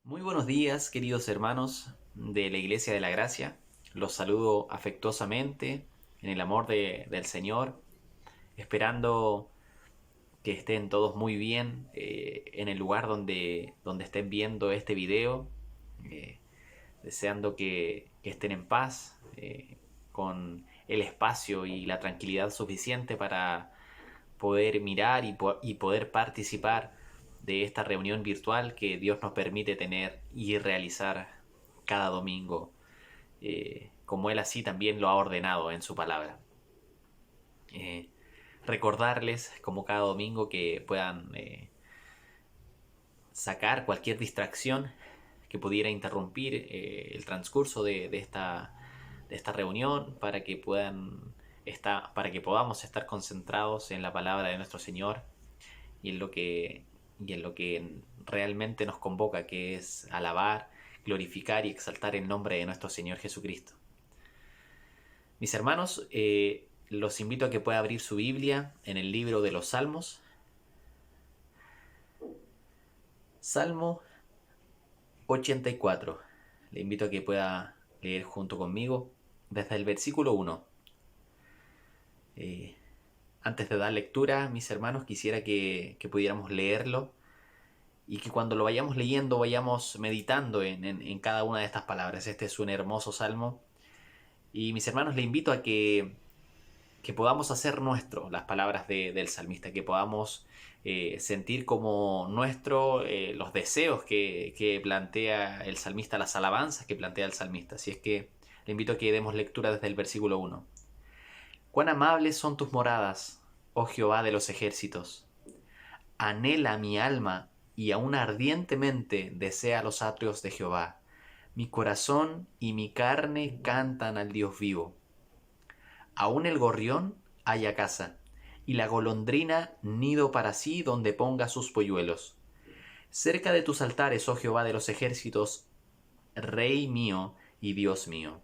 Muy buenos días, queridos hermanos de la Iglesia de la Gracia. Los saludo afectuosamente en el amor del Señor, esperando que estén todos muy bien en el lugar donde estén viendo este video, eh, deseando que estén en paz, con el espacio y la tranquilidad suficiente para poder mirar y poder participar de esta reunión virtual que Dios nos permite tener y realizar cada domingo, como Él así también lo ha ordenado en su palabra. Eh, Recordarles, como cada domingo, que puedan sacar cualquier distracción que pudiera interrumpir el transcurso de esta reunión para que podamos estar concentrados en la palabra de nuestro Señor y en lo que realmente nos convoca, que es alabar, glorificar y exaltar el nombre de nuestro Señor Jesucristo. Mis hermanos, los invito a que pueda abrir su Biblia en el libro de los Salmos. Salmo 84. Le invito a que pueda leer junto conmigo desde el versículo 1. Eh, Antes de dar lectura, mis hermanos, quisiera que pudiéramos leerlo y que cuando lo vayamos leyendo vayamos meditando en cada una de estas palabras. Este es un hermoso salmo y mis hermanos, le invito a que podamos hacer nuestro las palabras del salmista, que podamos sentir como nuestro los deseos que plantea el salmista, las alabanzas que plantea el salmista. Así es que le invito a que demos lectura desde el versículo 1. Cuán amables son tus moradas, oh Jehová de los ejércitos. Anhela mi alma y aún ardientemente desea los atrios de Jehová. Mi corazón y mi carne cantan al Dios vivo. Aún el gorrión halla casa, y la golondrina nido para sí donde ponga sus polluelos. Cerca de tus altares, oh Jehová de los ejércitos, Rey mío y Dios mío.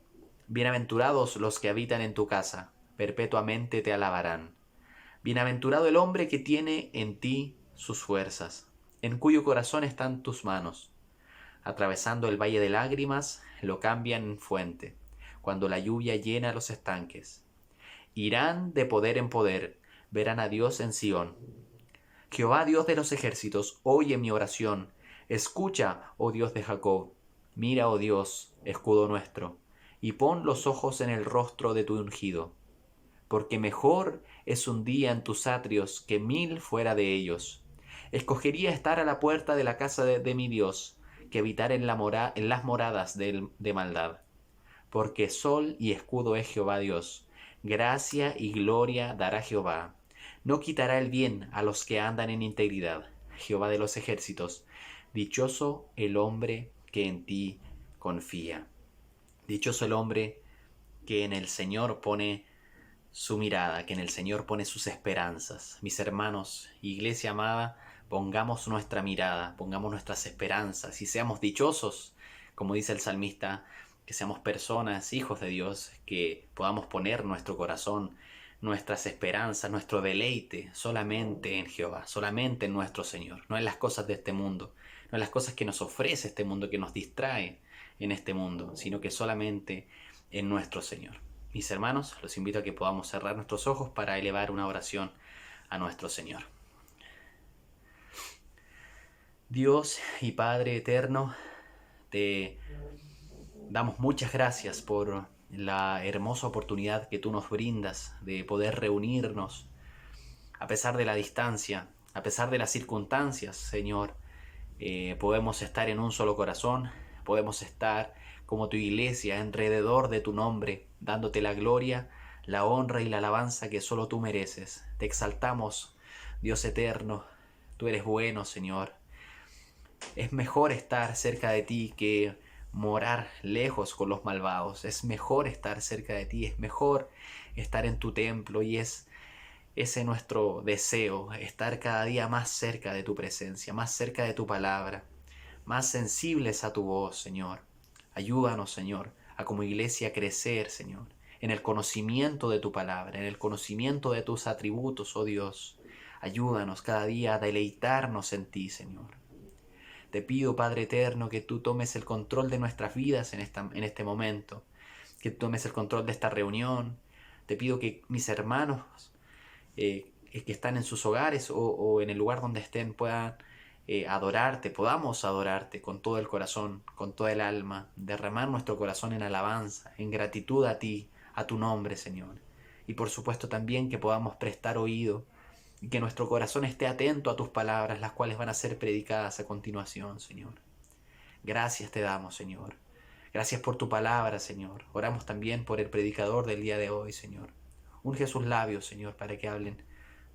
Bienaventurados los que habitan en tu casa, perpetuamente te alabarán. Bienaventurado el hombre que tiene en ti sus fuerzas, en cuyo corazón están tus manos. Atravesando el valle de lágrimas, lo cambian en fuente, cuando la lluvia llena los estanques. Irán de poder en poder, verán a Dios en Sión. Jehová Dios de los ejércitos, oye mi oración. Escucha, oh Dios de Jacob. Mira, oh Dios, escudo nuestro, y pon los ojos en el rostro de tu ungido. Porque mejor es un día en tus atrios que 1000 fuera de ellos. Escogería estar a la puerta de la casa de mi Dios, que habitar en las moradas de maldad. Porque sol y escudo es Jehová Dios. Gracia y gloria dará Jehová. No quitará el bien a los que andan en integridad. Jehová de los ejércitos. Dichoso el hombre que en ti confía. Dichoso el hombre que en el Señor pone su mirada, que en el Señor pone sus esperanzas. Mis hermanos, iglesia amada, pongamos nuestra mirada, pongamos nuestras esperanzas y seamos dichosos, como dice el salmista, que seamos personas, hijos de Dios, que podamos poner nuestro corazón, nuestras esperanzas, nuestro deleite solamente en Jehová, solamente en nuestro Señor, no en las cosas de este mundo, no en las cosas que nos ofrece este mundo, que nos distrae en este mundo, sino que solamente en nuestro Señor. Mis hermanos, los invito a que podamos cerrar nuestros ojos para elevar una oración a nuestro Señor. Dios y Padre eterno, te damos muchas gracias por la hermosa oportunidad que tú nos brindas de poder reunirnos a pesar de la distancia, a pesar de las circunstancias, Señor. Podemos estar en un solo corazón, podemos estar como tu iglesia alrededor de tu nombre, dándote la gloria, la honra y la alabanza que solo tú mereces. Te exaltamos, Dios eterno, tú eres bueno, Señor. Es mejor estar cerca de ti que morar lejos con los malvados. Es mejor estar cerca de ti, es mejor estar en tu templo y es ese nuestro deseo, estar cada día más cerca de tu presencia, más cerca de tu palabra, más sensibles a tu voz, Señor. Ayúdanos, Señor, a como iglesia crecer, Señor, en el conocimiento de tu palabra, en el conocimiento de tus atributos, oh Dios. Ayúdanos cada día a deleitarnos en ti, Señor. Te pido, Padre eterno, que tú tomes el control de nuestras vidas en este momento, que tomes el control de esta reunión. Te pido que mis hermanos que están en sus hogares o en el lugar donde estén puedan adorarte, podamos adorarte con todo el corazón, con toda el alma, derramar nuestro corazón en alabanza, en gratitud a ti, a tu nombre, Señor. Y por supuesto también que podamos prestar oído y que nuestro corazón esté atento a tus palabras, las cuales van a ser predicadas a continuación, Señor. Gracias te damos, Señor. Gracias por tu palabra, Señor. Oramos también por el predicador del día de hoy, Señor. Unge sus labios, Señor, para que hablen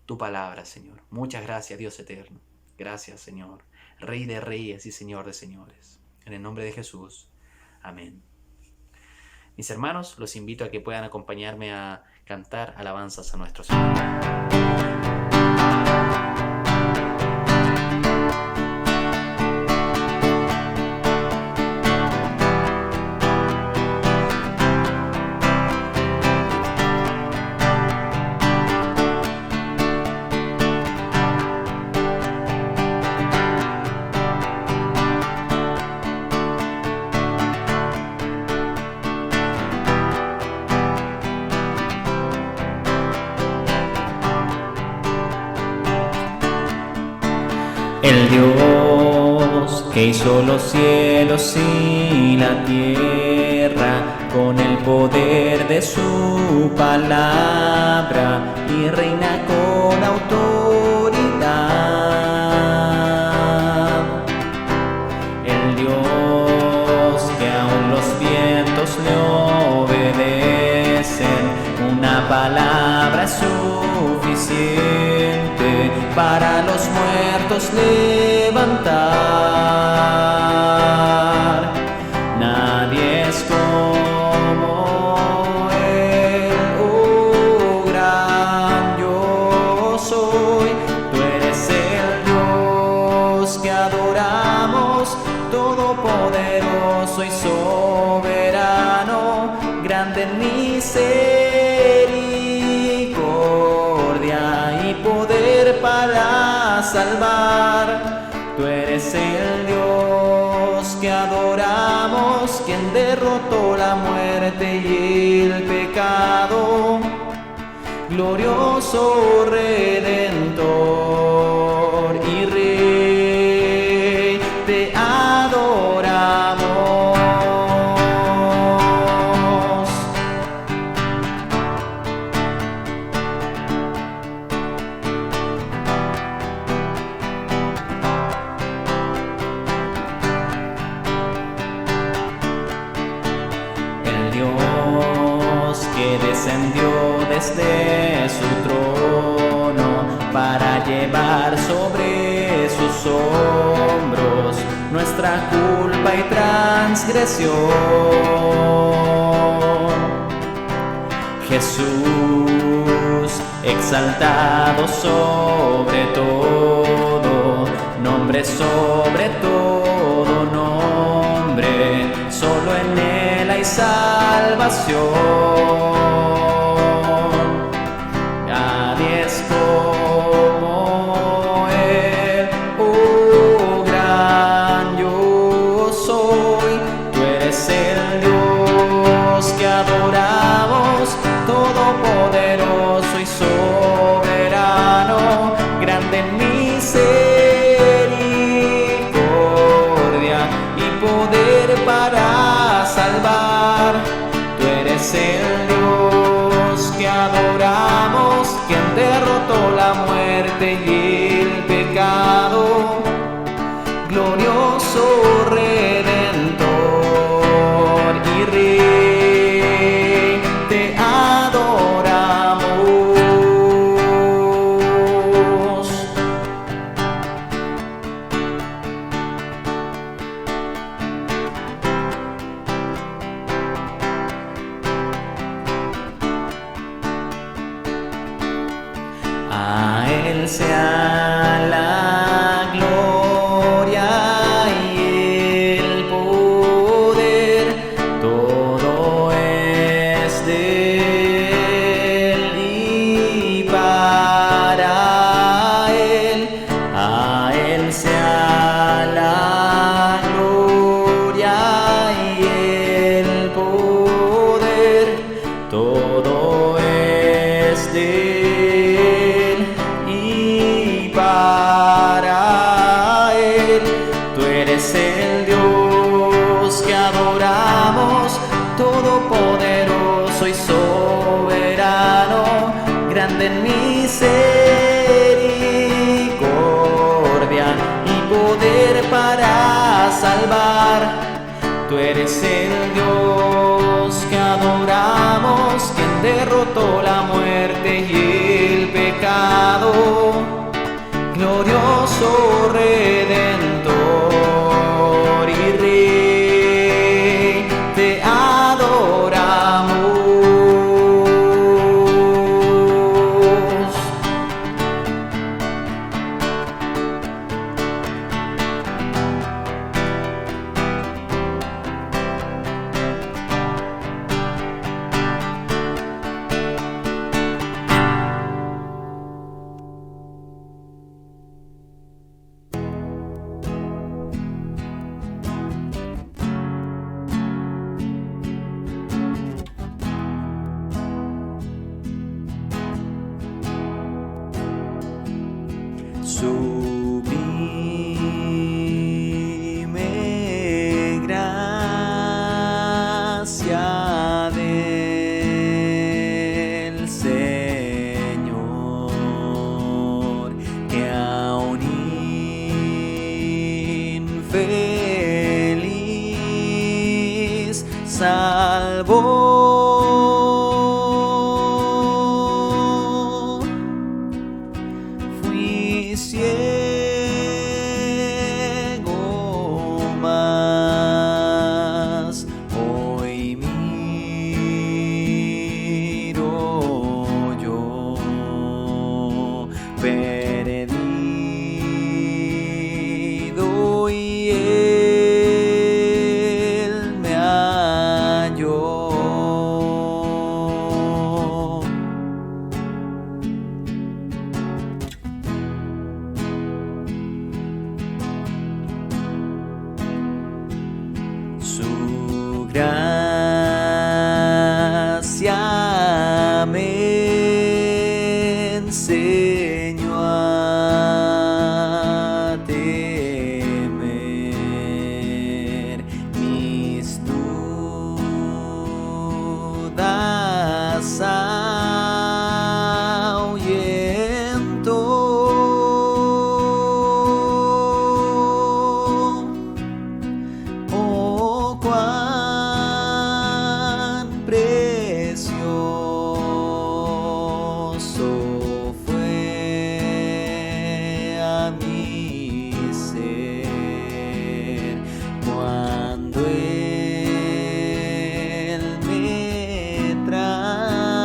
tu palabra, Señor. Muchas gracias, Dios eterno. Gracias, Señor, Rey de reyes y Señor de señores. En el nombre de Jesús. Amén. Mis hermanos, los invito a que puedan acompañarme a cantar alabanzas a nuestro Señor. El Dios que hizo los cielos y la tierra con el poder de su palabra y reina con autoridad. El Dios que aún los vientos le obedecen, una palabra es suficiente para los muertos levantar. Nadie es como Él, oh gran yo soy. Tú eres el Dios que adoramos, todopoderoso y soberano, grande en misericordia y poder para salvar. Tú eres el Dios que adoramos, quien derrotó la muerte y el pecado, glorioso Redentor y Rey, te adoramos. Que descendió desde su trono para llevar sobre sus hombros nuestra culpa y transgresión. Jesús, exaltado sobre todo, nombre sobre todo nombre, solo en Él hay salvación. Nadie es como Él, oh gran yo soy. Tú eres el Dios que adoramos, todopoderoso y soberano, grande en misericordia y poder para salvar. Tú eres el Dios que adoramos, quien derrotó la muerte y el pecado, glorioso Redentor y Rey, te adoramos. A Él sea la gloria y el poder, todo es de Él y para Él. A Él sea la Tú eres el Dios que adoramos, quien derrotó la muerte y el pecado, glorioso Redentor y Rey, te adoramos. Sublime gracia del Señor, que a un infeliz salvó. Fui ciego, mas hoy miro yo, perdido, y Él me halló. Su gracia me enseñó a temer, mis dudas ahuyentó. Oh, cuán precioso fue a mi ser cuando Él me transformó.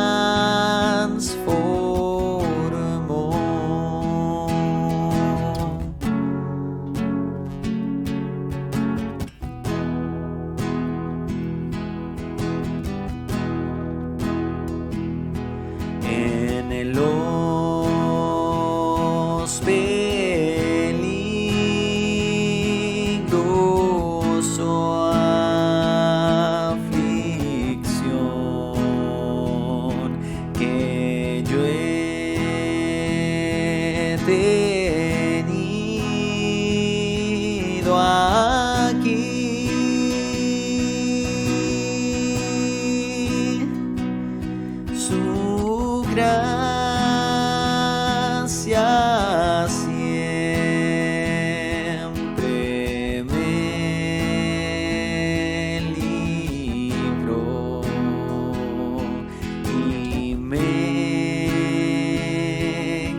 En el peligroso aflicción que yo he tenido aquí, su gracia siempre me libró y me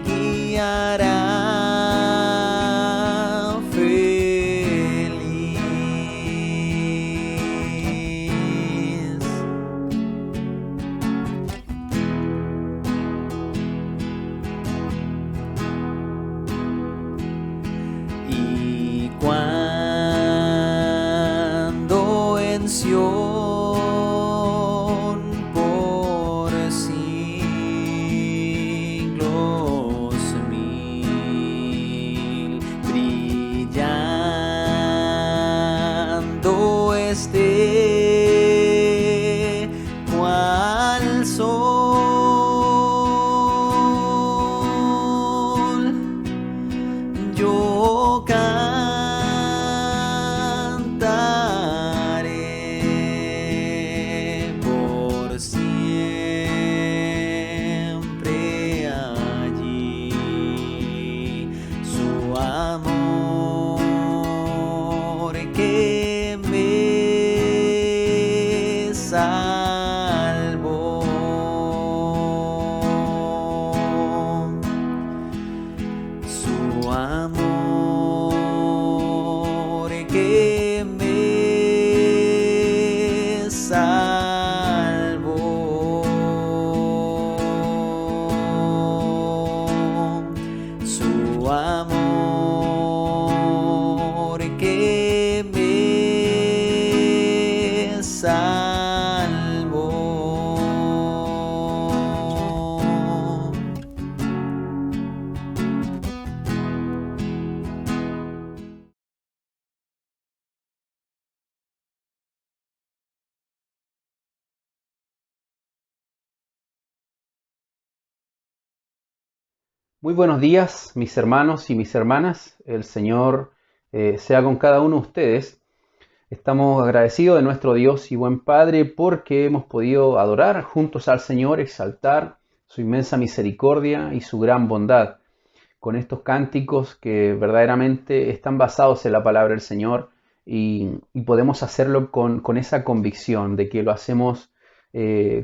guiará feliz. Y cuando en Sión por siglos mil brillando esté cual sol, yo cantaré por siempre allí su amor que me salvo. Su amor que me salvó. Su amor que me salvó. Muy buenos días, mis hermanos y mis hermanas. El Señor sea con cada uno de ustedes. Estamos agradecidos de nuestro Dios y buen Padre porque hemos podido adorar juntos al Señor, exaltar su inmensa misericordia y su gran bondad con estos cánticos que verdaderamente están basados en la palabra del Señor y podemos hacerlo con esa convicción de que lo hacemos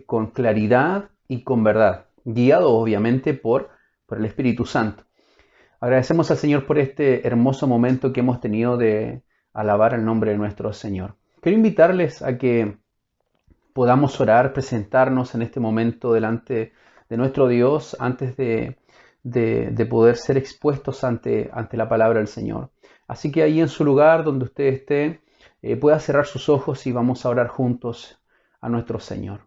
con claridad y con verdad, guiado obviamente por el Espíritu Santo. Agradecemos al Señor por este hermoso momento que hemos tenido de alabar el nombre de nuestro Señor. Quiero invitarles a que podamos orar, presentarnos en este momento delante de nuestro Dios antes de poder ser expuestos ante la palabra del Señor. Así que ahí en su lugar donde usted esté, pueda cerrar sus ojos y vamos a orar juntos a nuestro Señor.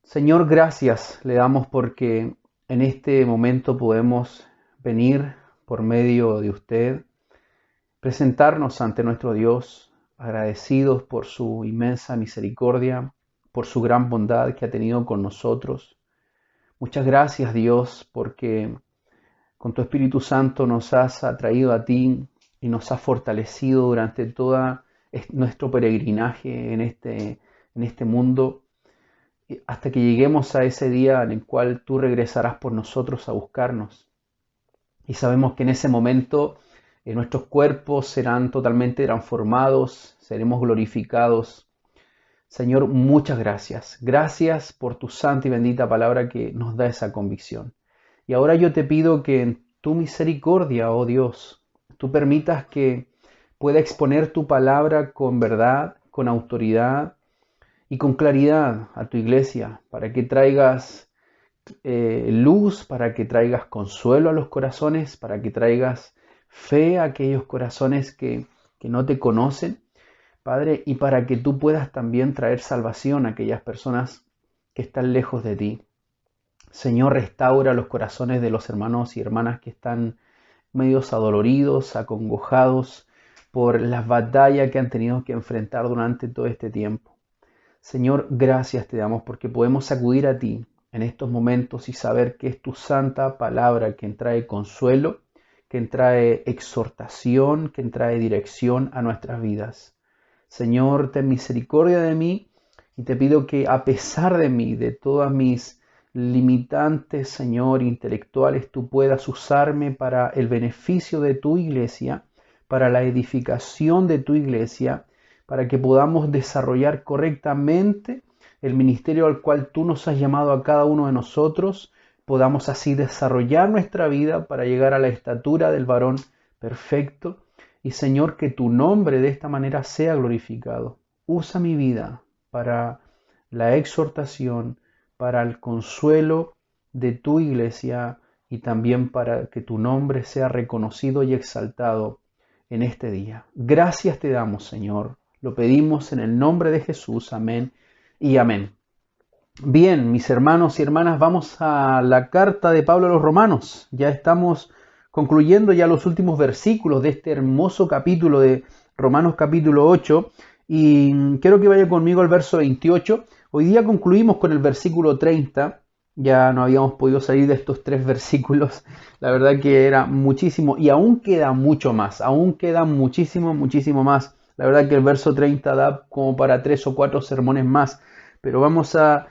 Señor, gracias le damos porque en este momento podemos venir por medio de usted, presentarnos ante nuestro Dios, agradecidos por su inmensa misericordia, por su gran bondad que ha tenido con nosotros. Muchas gracias, Dios, porque con tu Espíritu Santo nos has atraído a ti y nos has fortalecido durante todo nuestro peregrinaje en este mundo, hasta que lleguemos a ese día en el cual tú regresarás por nosotros a buscarnos. Y sabemos que en ese momento nuestros cuerpos serán totalmente transformados, seremos glorificados. Señor, muchas gracias. Gracias por tu santa y bendita palabra que nos da esa convicción. Y ahora yo te pido que en tu misericordia, oh Dios, tú permitas que pueda exponer tu palabra con verdad, con autoridad y con claridad a tu iglesia, para que traigas luz, para que traigas consuelo a los corazones, para que traigas fe a aquellos corazones que no te conocen, Padre, y para que tú puedas también traer salvación a aquellas personas que están lejos de ti. Señor, restaura los corazones de los hermanos y hermanas que están medios adoloridos, acongojados por las batallas que han tenido que enfrentar durante todo este tiempo. Señor, gracias te damos porque podemos acudir a ti en estos momentos y saber que es tu santa palabra quien trae consuelo, quien trae exhortación, quien trae dirección a nuestras vidas. Señor, ten misericordia de mí y te pido que a pesar de mí, de todas mis limitantes, Señor, intelectuales, tú puedas usarme para el beneficio de tu iglesia, para la edificación de tu iglesia, para que podamos desarrollar correctamente el ministerio al cual tú nos has llamado a cada uno de nosotros, podamos así desarrollar nuestra vida para llegar a la estatura del varón perfecto. Y Señor, que tu nombre de esta manera sea glorificado. Usa mi vida para la exhortación, para el consuelo de tu iglesia y también para que tu nombre sea reconocido y exaltado en este día. Gracias te damos, Señor. Lo pedimos en el nombre de Jesús. Amén y amén. Bien, mis hermanos y hermanas, vamos a la carta de Pablo a los Romanos. Ya estamos concluyendo ya los últimos versículos de este hermoso capítulo de Romanos capítulo 8. Y quiero que vaya conmigo al verso 28. Hoy día concluimos con el versículo 30. Ya no habíamos podido salir de estos 3 versículos. La verdad que era muchísimo. Y aún queda mucho más. Aún queda muchísimo más. La verdad que el verso 30 da como para 3 o 4 sermones más, pero vamos a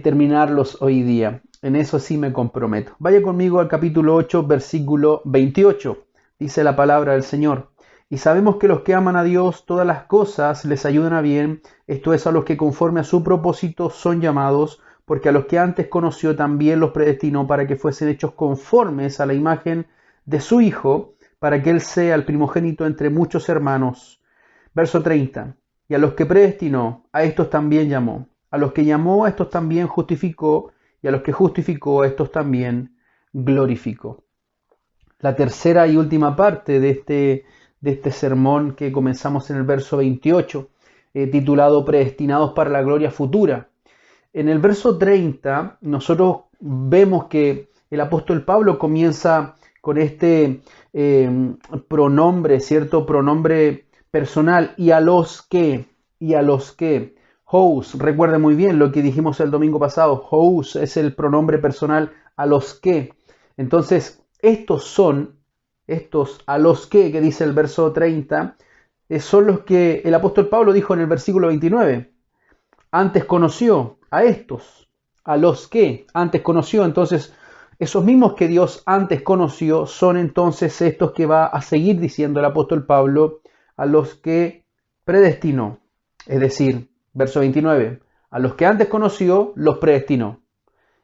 terminarlos hoy día. En eso sí me comprometo. Vaya conmigo al capítulo 8, versículo 28. Dice la palabra del Señor: Y sabemos que los que aman a Dios, todas las cosas les ayudan a bien, esto es, a los que conforme a su propósito son llamados, porque a los que antes conoció también los predestinó para que fuesen hechos conformes a la imagen de su Hijo, para que Él sea el primogénito entre muchos hermanos. Verso 30. Y a los que predestinó, a estos también llamó. A los que llamó, a estos también justificó. Y a los que justificó, a estos también glorificó. La tercera y última parte de este sermón que comenzamos en el verso 28, titulado Predestinados para la gloria futura. En el verso 30, nosotros vemos que el apóstol Pablo comienza con este pronombre, ¿cierto? Pronombre personal, y a los que, Hous, recuerda muy bien lo que dijimos el domingo pasado, Hous es el pronombre personal a los que. Entonces, estos a los que dice el verso 30, son los que el apóstol Pablo dijo en el versículo 29. Antes conoció a estos, a los que antes conoció. Entonces, esos mismos que Dios antes conoció son entonces estos que va a seguir diciendo el apóstol Pablo, a los que predestinó. Es decir, verso 29, a los que antes conoció, los predestinó.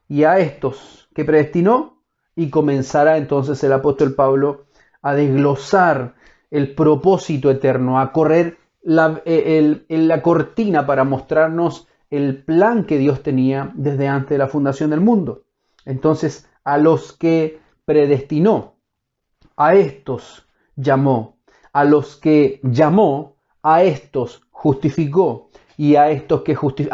Y a estos que predestinó, y comenzará entonces el apóstol Pablo a desglosar el propósito eterno, a correr la cortina para mostrarnos el plan que Dios tenía desde antes de la fundación del mundo. Entonces, a los que predestinó, a estos llamó. A los que llamó, a estos justificó. Y a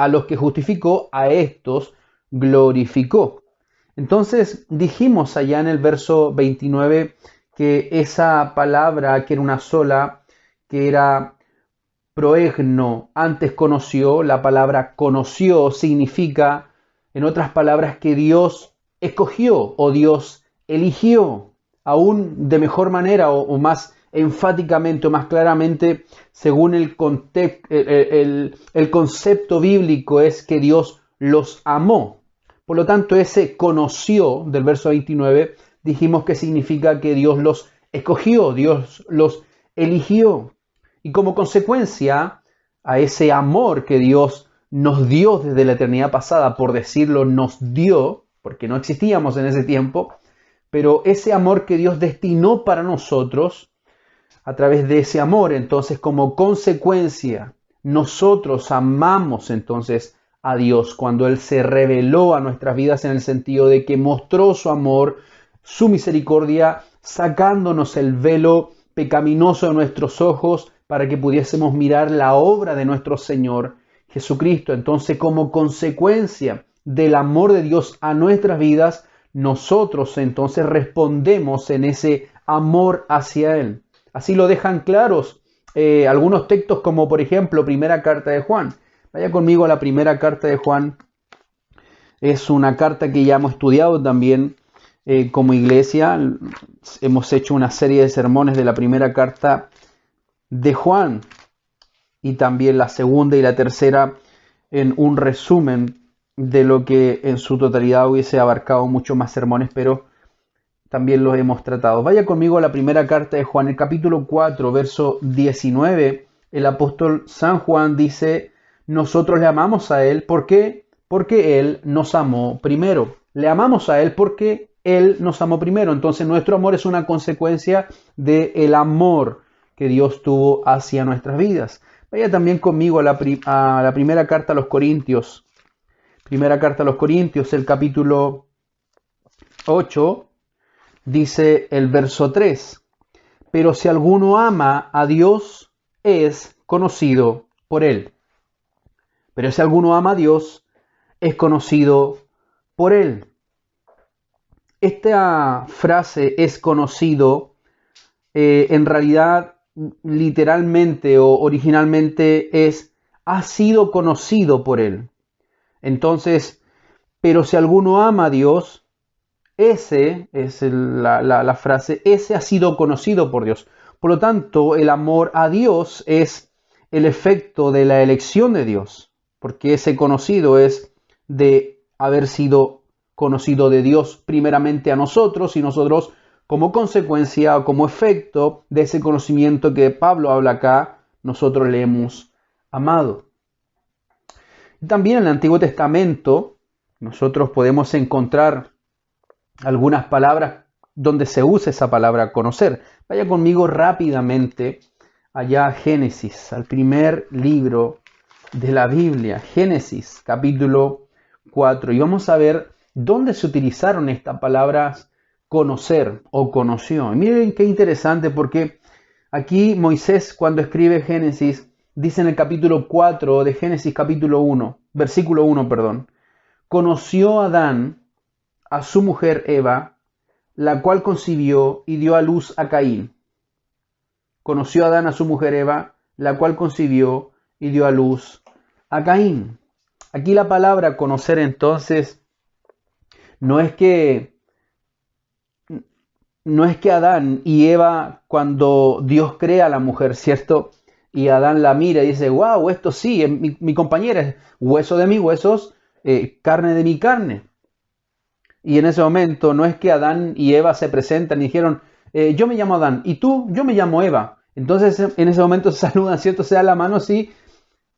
los que justificó, a estos glorificó. Entonces dijimos allá en el verso 29 que esa palabra, que era una sola, que era proegno, antes conoció. La palabra conoció significa, en otras palabras, que Dios escogió o Dios eligió, aún de mejor manera o más enfáticamente o más claramente, según el concepto bíblico, es que Dios los amó. Por lo tanto, ese conoció del verso 29, dijimos que significa que Dios los escogió, Dios los eligió. Y como consecuencia a ese amor que Dios nos dio desde la eternidad pasada, por decirlo, nos dio, porque no existíamos en ese tiempo, pero ese amor que Dios destinó para nosotros, a través de ese amor, entonces como consecuencia, nosotros amamos entonces a Dios cuando Él se reveló a nuestras vidas en el sentido de que mostró su amor, su misericordia, sacándonos el velo pecaminoso de nuestros ojos para que pudiésemos mirar la obra de nuestro Señor Jesucristo. Entonces, como consecuencia del amor de Dios a nuestras vidas, nosotros entonces respondemos en ese amor hacia Él. Así lo dejan claros algunos textos como por ejemplo primera carta de Juan. Vaya conmigo a la primera carta de Juan. Es una carta que ya hemos estudiado también como iglesia. Hemos hecho una serie de sermones de la primera carta de Juan y también la segunda y la tercera en un resumen de lo que en su totalidad hubiese abarcado muchos más sermones, pero también los hemos tratado. Vaya conmigo a la primera carta de Juan, el capítulo 4, verso 19. El apóstol San Juan dice: nosotros le amamos a Él. ¿Por qué? Porque Él nos amó primero. Le amamos a Él porque Él nos amó primero. Entonces nuestro amor es una consecuencia del amor que Dios tuvo hacia nuestras vidas. Vaya también conmigo a la primera carta a los Corintios. Primera carta a los Corintios, el capítulo 8, dice el verso 3. Pero si alguno ama a Dios, es conocido por Él. Pero si alguno ama a Dios, es conocido por Él. Esta frase es conocido, en realidad, literalmente o originalmente es ha sido conocido por Él. Entonces, pero si alguno ama a Dios, ese es la frase, ese ha sido conocido por Dios. Por lo tanto, el amor a Dios es el efecto de la elección de Dios, porque ese conocido es de haber sido conocido de Dios primeramente a nosotros y nosotros como consecuencia o como efecto de ese conocimiento que Pablo habla acá, nosotros le hemos amado. También en el Antiguo Testamento nosotros podemos encontrar algunas palabras donde se usa esa palabra conocer. Vaya conmigo rápidamente allá a Génesis, al primer libro de la Biblia, Génesis capítulo 4, y vamos a ver dónde se utilizaron estas palabras conocer o conoció. Y miren qué interesante, porque aquí Moisés, cuando escribe Génesis, dice en el capítulo 4 de Génesis capítulo 1, versículo 1, perdón, conoció Adán a su mujer Eva, la cual concibió y dio a luz a Caín. Conoció Adán a su mujer Eva, la cual concibió y dio a luz a Caín. Aquí la palabra conocer entonces no es que Adán y Eva, cuando Dios crea a la mujer, ¿cierto? Y Adán la mira y dice, wow, esto sí, es mi compañera, es hueso de mis huesos, carne de mi carne. Y en ese momento no es que Adán y Eva se presentan y dijeron, yo me llamo Adán y tú, yo me llamo Eva. Entonces en ese momento se saludan, ¿cierto? Se da la mano, sí,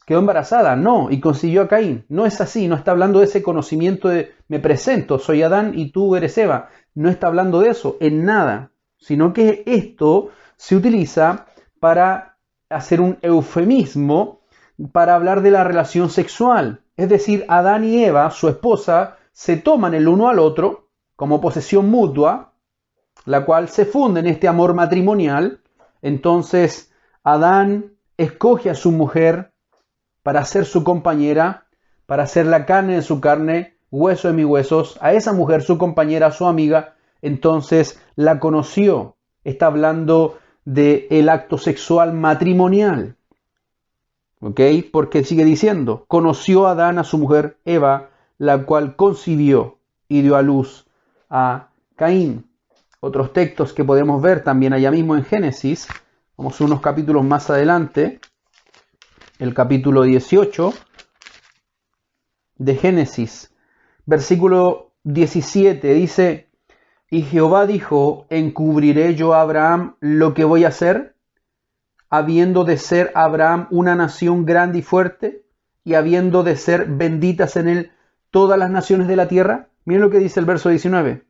quedó embarazada. No, y concibió a Caín. No es así, no está hablando de ese conocimiento de me presento, soy Adán y tú eres Eva. No está hablando de eso en nada, sino que esto se utiliza para hacer un eufemismo para hablar de la relación sexual. Es decir, Adán y Eva, su esposa, se toman el uno al otro como posesión mutua, la cual se funde en este amor matrimonial. Entonces, Adán escoge a su mujer para ser su compañera, para ser la carne de su carne, hueso de mis huesos, a esa mujer, su compañera, su amiga. Entonces, la conoció. Está hablando del acto sexual matrimonial. ¿Ok? Porque sigue diciendo, conoció Adán a su mujer Eva, la cual concibió y dio a luz a Caín. Otros textos que podemos ver también allá mismo en Génesis, vamos unos capítulos más adelante, el capítulo 18 de Génesis, versículo 17, dice, y Jehová dijo, ¿encubriré yo a Abraham lo que voy a hacer? Habiendo de ser Abraham una nación grande y fuerte, y habiendo de ser benditas en él todas las naciones de la tierra. Miren lo que dice el verso 19.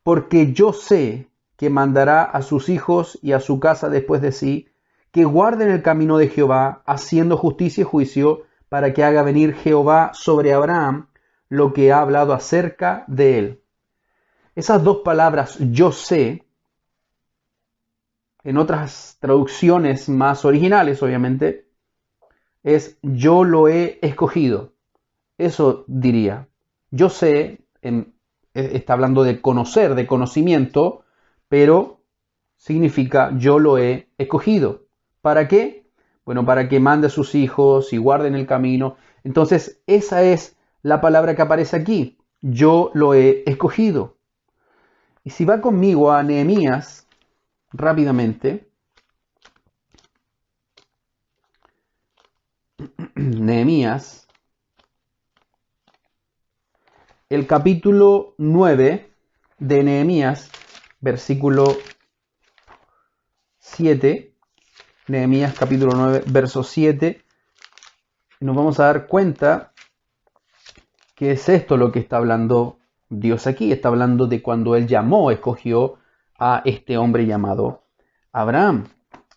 Porque yo sé que mandará a sus hijos y a su casa después de sí, que guarden el camino de Jehová, haciendo justicia y juicio, para que haga venir Jehová sobre Abraham lo que ha hablado acerca de él. Esas dos palabras, yo sé, en otras traducciones más originales, obviamente, es yo lo he escogido. Eso diría. Yo sé, está hablando de conocer, de conocimiento, pero significa yo lo he escogido. ¿Para qué? Bueno, para que mande a sus hijos y guarden el camino. Entonces, esa es la palabra que aparece aquí. Yo lo he escogido. Y si va conmigo a Nehemías, rápidamente. Nehemías, el capítulo 9 de Nehemías, versículo 7. Nehemías capítulo 9, verso 7. Nos vamos a dar cuenta que es esto lo que está hablando Dios aquí. Está hablando de cuando Él llamó, escogió a este hombre llamado Abraham.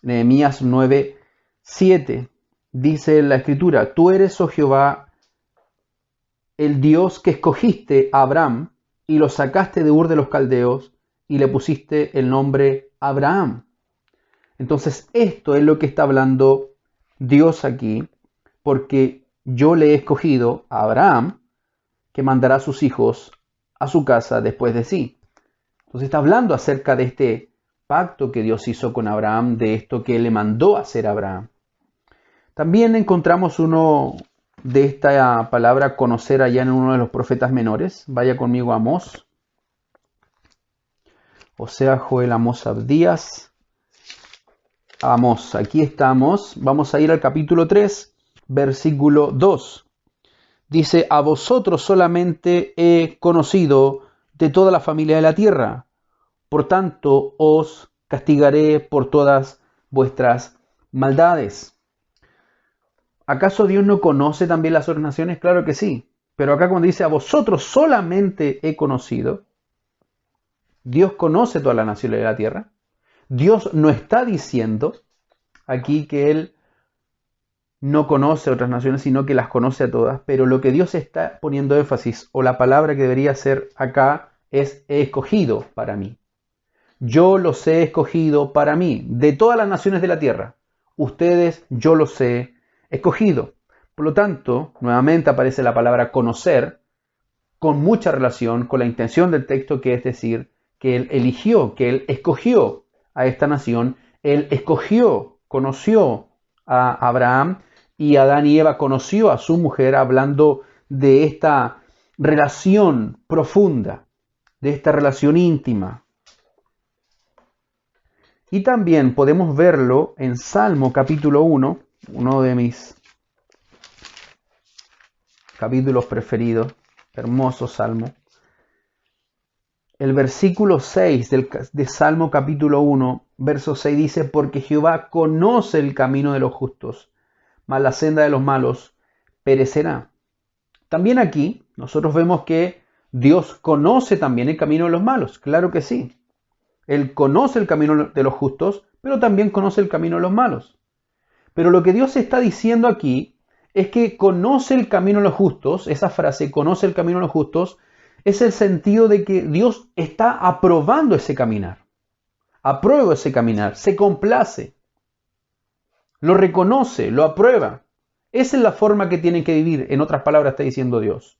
Nehemías 9, 7. Dice la Escritura, tú eres, oh Jehová, el Dios que escogiste a Abraham y lo sacaste de Ur de los Caldeos y le pusiste el nombre Abraham. Entonces esto es lo que está hablando Dios aquí, porque yo le he escogido a Abraham, que mandará a sus hijos a su casa después de sí. Entonces está hablando acerca de este pacto que Dios hizo con Abraham, de esto que le mandó a hacer a Abraham. También encontramos uno de esta palabra conocer allá en uno de los profetas menores. Vaya conmigo a Amós. Osea, Joel, Amós, Abdías. Amós, aquí estamos. Vamos a ir al capítulo 3, versículo 2. Dice, a vosotros solamente he conocido de toda la familia de la tierra. Por tanto, os castigaré por todas vuestras maldades. ¿Acaso Dios no conoce también las otras naciones? Claro que sí. Pero acá cuando dice a vosotros solamente he conocido, Dios conoce todas las naciones de la tierra. Dios no está diciendo aquí que Él no conoce a otras naciones, sino que las conoce a todas. Pero lo que Dios está poniendo énfasis, o la palabra que debería ser acá, es he escogido para mí. Yo los he escogido para mí, de todas las naciones de la tierra. Ustedes, yo los he escogido. Por lo tanto, nuevamente aparece la palabra conocer, con mucha relación con la intención del texto, que es decir, que Él eligió, que Él escogió a esta nación. Él escogió, conoció a Abraham, y Adán y Eva conoció a su mujer, hablando de esta relación profunda, de esta relación íntima. Y también podemos verlo en Salmo capítulo 1, uno de mis capítulos preferidos, hermoso Salmo. El versículo 6 de Salmo capítulo 1, verso 6 dice, porque Jehová conoce el camino de los justos, mas la senda de los malos perecerá. También aquí nosotros vemos que Dios conoce también el camino de los malos, claro que sí. Él conoce el camino de los justos, pero también conoce el camino de los malos. Pero lo que Dios está diciendo aquí es que conoce el camino de los justos. Esa frase, conoce el camino de los justos, es el sentido de que Dios está aprobando ese caminar. Aprueba ese caminar, se complace, lo reconoce, lo aprueba. Esa es la forma que tienen que vivir, en otras palabras está diciendo Dios.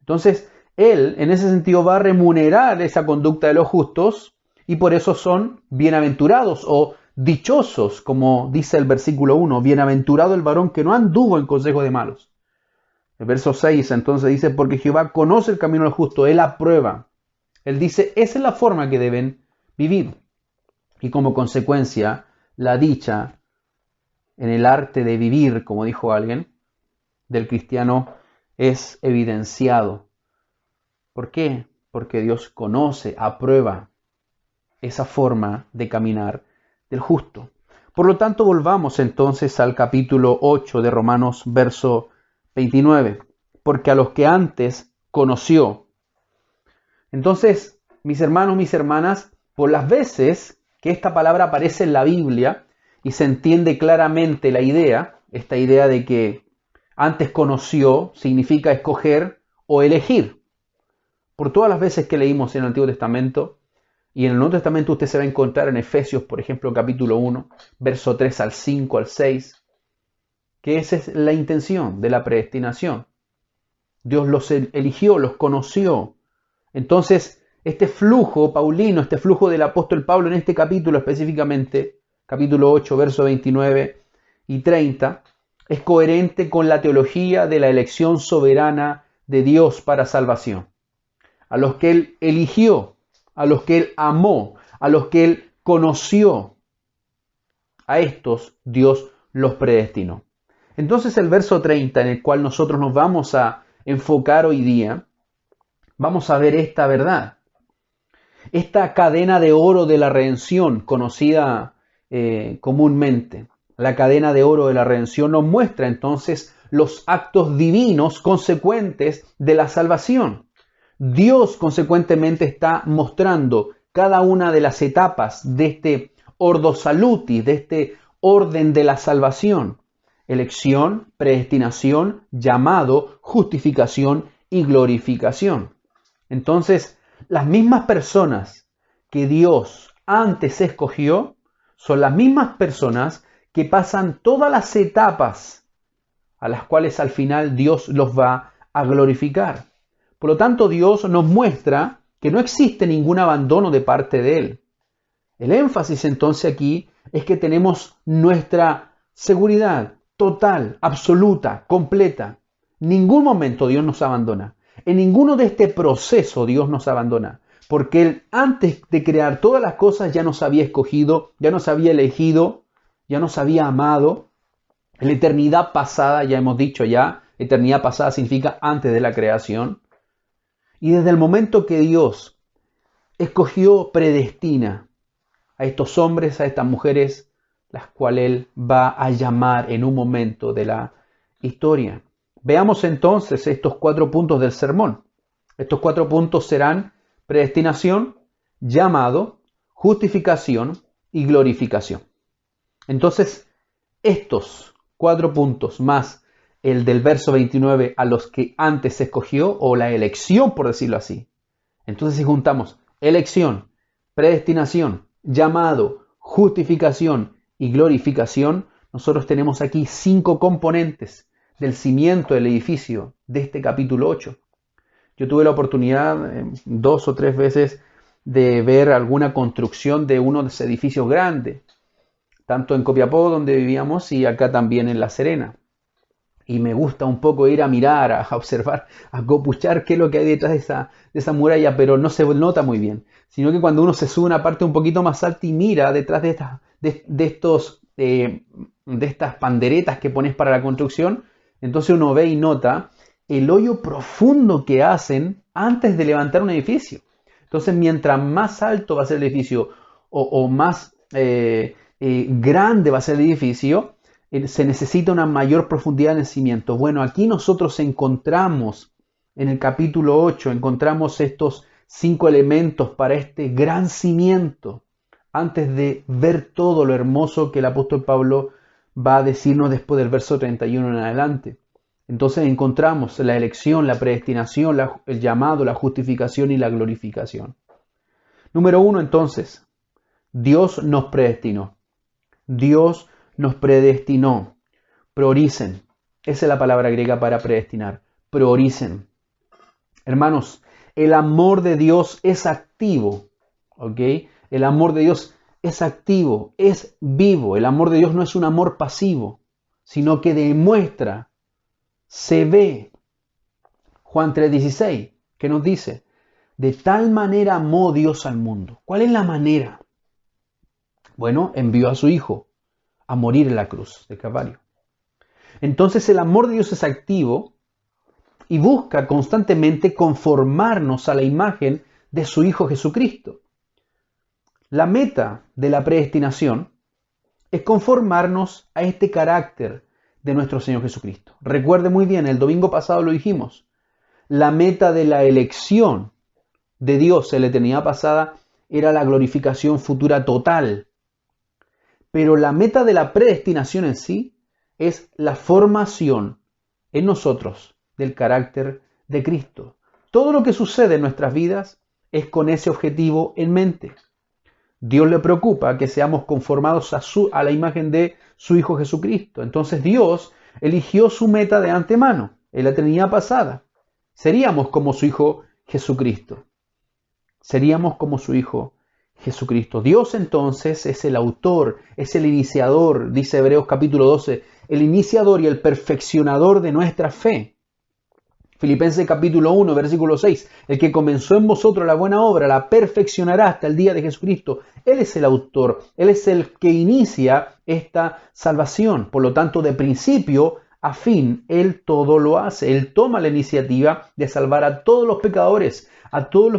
Entonces, Él en ese sentido va a remunerar esa conducta de los justos, y por eso son bienaventurados o dichosos, como dice el versículo 1, bienaventurado el varón que no anduvo en consejo de malos. El verso 6 entonces dice, porque Jehová conoce el camino del justo, Él aprueba. Él dice, esa es la forma que deben vivir. Y como consecuencia, la dicha en el arte de vivir, como dijo alguien, del cristiano es evidenciado. ¿Por qué? Porque Dios conoce, aprueba esa forma de caminar del justo. Por lo tanto, volvamos entonces al capítulo 8 de Romanos, verso 29. Porque a los que antes conoció. Entonces, mis hermanos, mis hermanas, por las veces que esta palabra aparece en la Biblia y se entiende claramente la idea, esta idea de que antes conoció significa escoger o elegir. Por todas las veces que leímos en el Antiguo Testamento, y en el Nuevo Testamento usted se va a encontrar en Efesios, por ejemplo, capítulo 1, verso 3 al 5 al 6, que esa es la intención de la predestinación. Dios los eligió, los conoció. Entonces, este flujo paulino, este flujo del apóstol Pablo en este capítulo específicamente, capítulo 8, verso 29 y 30, es coherente con la teología de la elección soberana de Dios para salvación. A los que Él eligió, a los que Él amó, a los que Él conoció, a estos Dios los predestinó. Entonces el verso 30, en el cual nosotros nos vamos a enfocar hoy día, vamos a ver esta verdad. Esta cadena de oro de la redención, conocida comúnmente, la cadena de oro de la redención, nos muestra entonces los actos divinos consecuentes de la salvación. Dios consecuentemente está mostrando cada una de las etapas de este ordo salutis, de este orden de la salvación. Elección, predestinación, llamado, justificación y glorificación. Entonces, las mismas personas que Dios antes escogió son las mismas personas que pasan todas las etapas a las cuales al final Dios los va a glorificar. Por lo tanto, Dios nos muestra que no existe ningún abandono de parte de Él. El énfasis entonces aquí es que tenemos nuestra seguridad total, absoluta, completa. En ningún momento Dios nos abandona. En ninguno de este proceso Dios nos abandona. Porque Él antes de crear todas las cosas ya nos había escogido, ya nos había elegido, ya nos había amado. En la eternidad pasada, ya hemos dicho ya, eternidad pasada significa antes de la creación. Y desde el momento que Dios escogió, predestina a estos hombres, a estas mujeres, las cuales Él va a llamar en un momento de la historia. Veamos entonces estos 4 puntos del sermón. Estos 4 puntos serán predestinación, llamado, justificación y glorificación. Entonces, estos 4 puntos más el del verso 29 a los que antes se escogió, o la elección, por decirlo así. Entonces, si juntamos elección, predestinación, llamado, justificación y glorificación, nosotros tenemos aquí 5 componentes del cimiento del edificio de este capítulo 8. Yo tuve la oportunidad 2 o 3 veces de ver alguna construcción de uno de los edificios grandes, tanto en Copiapó, donde vivíamos, y acá también en La Serena. Y me gusta un poco ir a mirar, a observar, a copuchar qué es lo que hay detrás de esa muralla, pero no se nota muy bien. Sino que cuando uno se sube a una parte un poquito más alta y mira detrás de estas panderetas que pones para la construcción, entonces uno ve y nota el hoyo profundo que hacen antes de levantar un edificio. Entonces, mientras más alto va a ser el edificio o más grande va a ser el edificio, se necesita una mayor profundidad en el cimiento. Bueno, aquí nosotros encontramos, en el capítulo 8, encontramos estos 5 elementos para este gran cimiento, antes de ver todo lo hermoso que el apóstol Pablo va a decirnos después del verso 31 en adelante. Entonces encontramos la elección, la predestinación, el llamado, la justificación y la glorificación. Número 1, entonces, Dios nos predestinó. Dios nos predestinó. Prioricen. Esa es la palabra griega para predestinar. Prioricen. Hermanos, el amor de Dios es activo. ¿Ok? El amor de Dios es activo, es vivo. El amor de Dios no es un amor pasivo, sino que demuestra, se ve. Juan 3:16, que nos dice, de tal manera amó Dios al mundo. ¿Cuál es la manera? Bueno, envió a su Hijo a morir en la cruz del Calvario. Entonces el amor de Dios es activo y busca constantemente conformarnos a la imagen de su Hijo Jesucristo. La meta de la predestinación es conformarnos a este carácter de nuestro Señor Jesucristo. Recuerde muy bien, el domingo pasado lo dijimos, la meta de la elección de Dios en la eternidad pasada era la glorificación futura total. Pero la meta de la predestinación en sí es la formación en nosotros del carácter de Cristo. Todo lo que sucede en nuestras vidas es con ese objetivo en mente. Dios le preocupa que seamos conformados a la imagen de su Hijo Jesucristo. Entonces Dios eligió su meta de antemano, en la eternidad pasada. Seríamos como su Hijo Jesucristo. Seríamos como su Hijo Jesucristo. Dios entonces es el autor, es el iniciador, dice Hebreos capítulo 12, el iniciador y el perfeccionador de nuestra fe. Filipenses capítulo 1, versículo 6, el que comenzó en vosotros la buena obra, la perfeccionará hasta el día de Jesucristo. Él es el autor, Él es el que inicia esta salvación. Por lo tanto, de principio a fin, Él todo lo hace. Él toma la iniciativa de salvar a todos los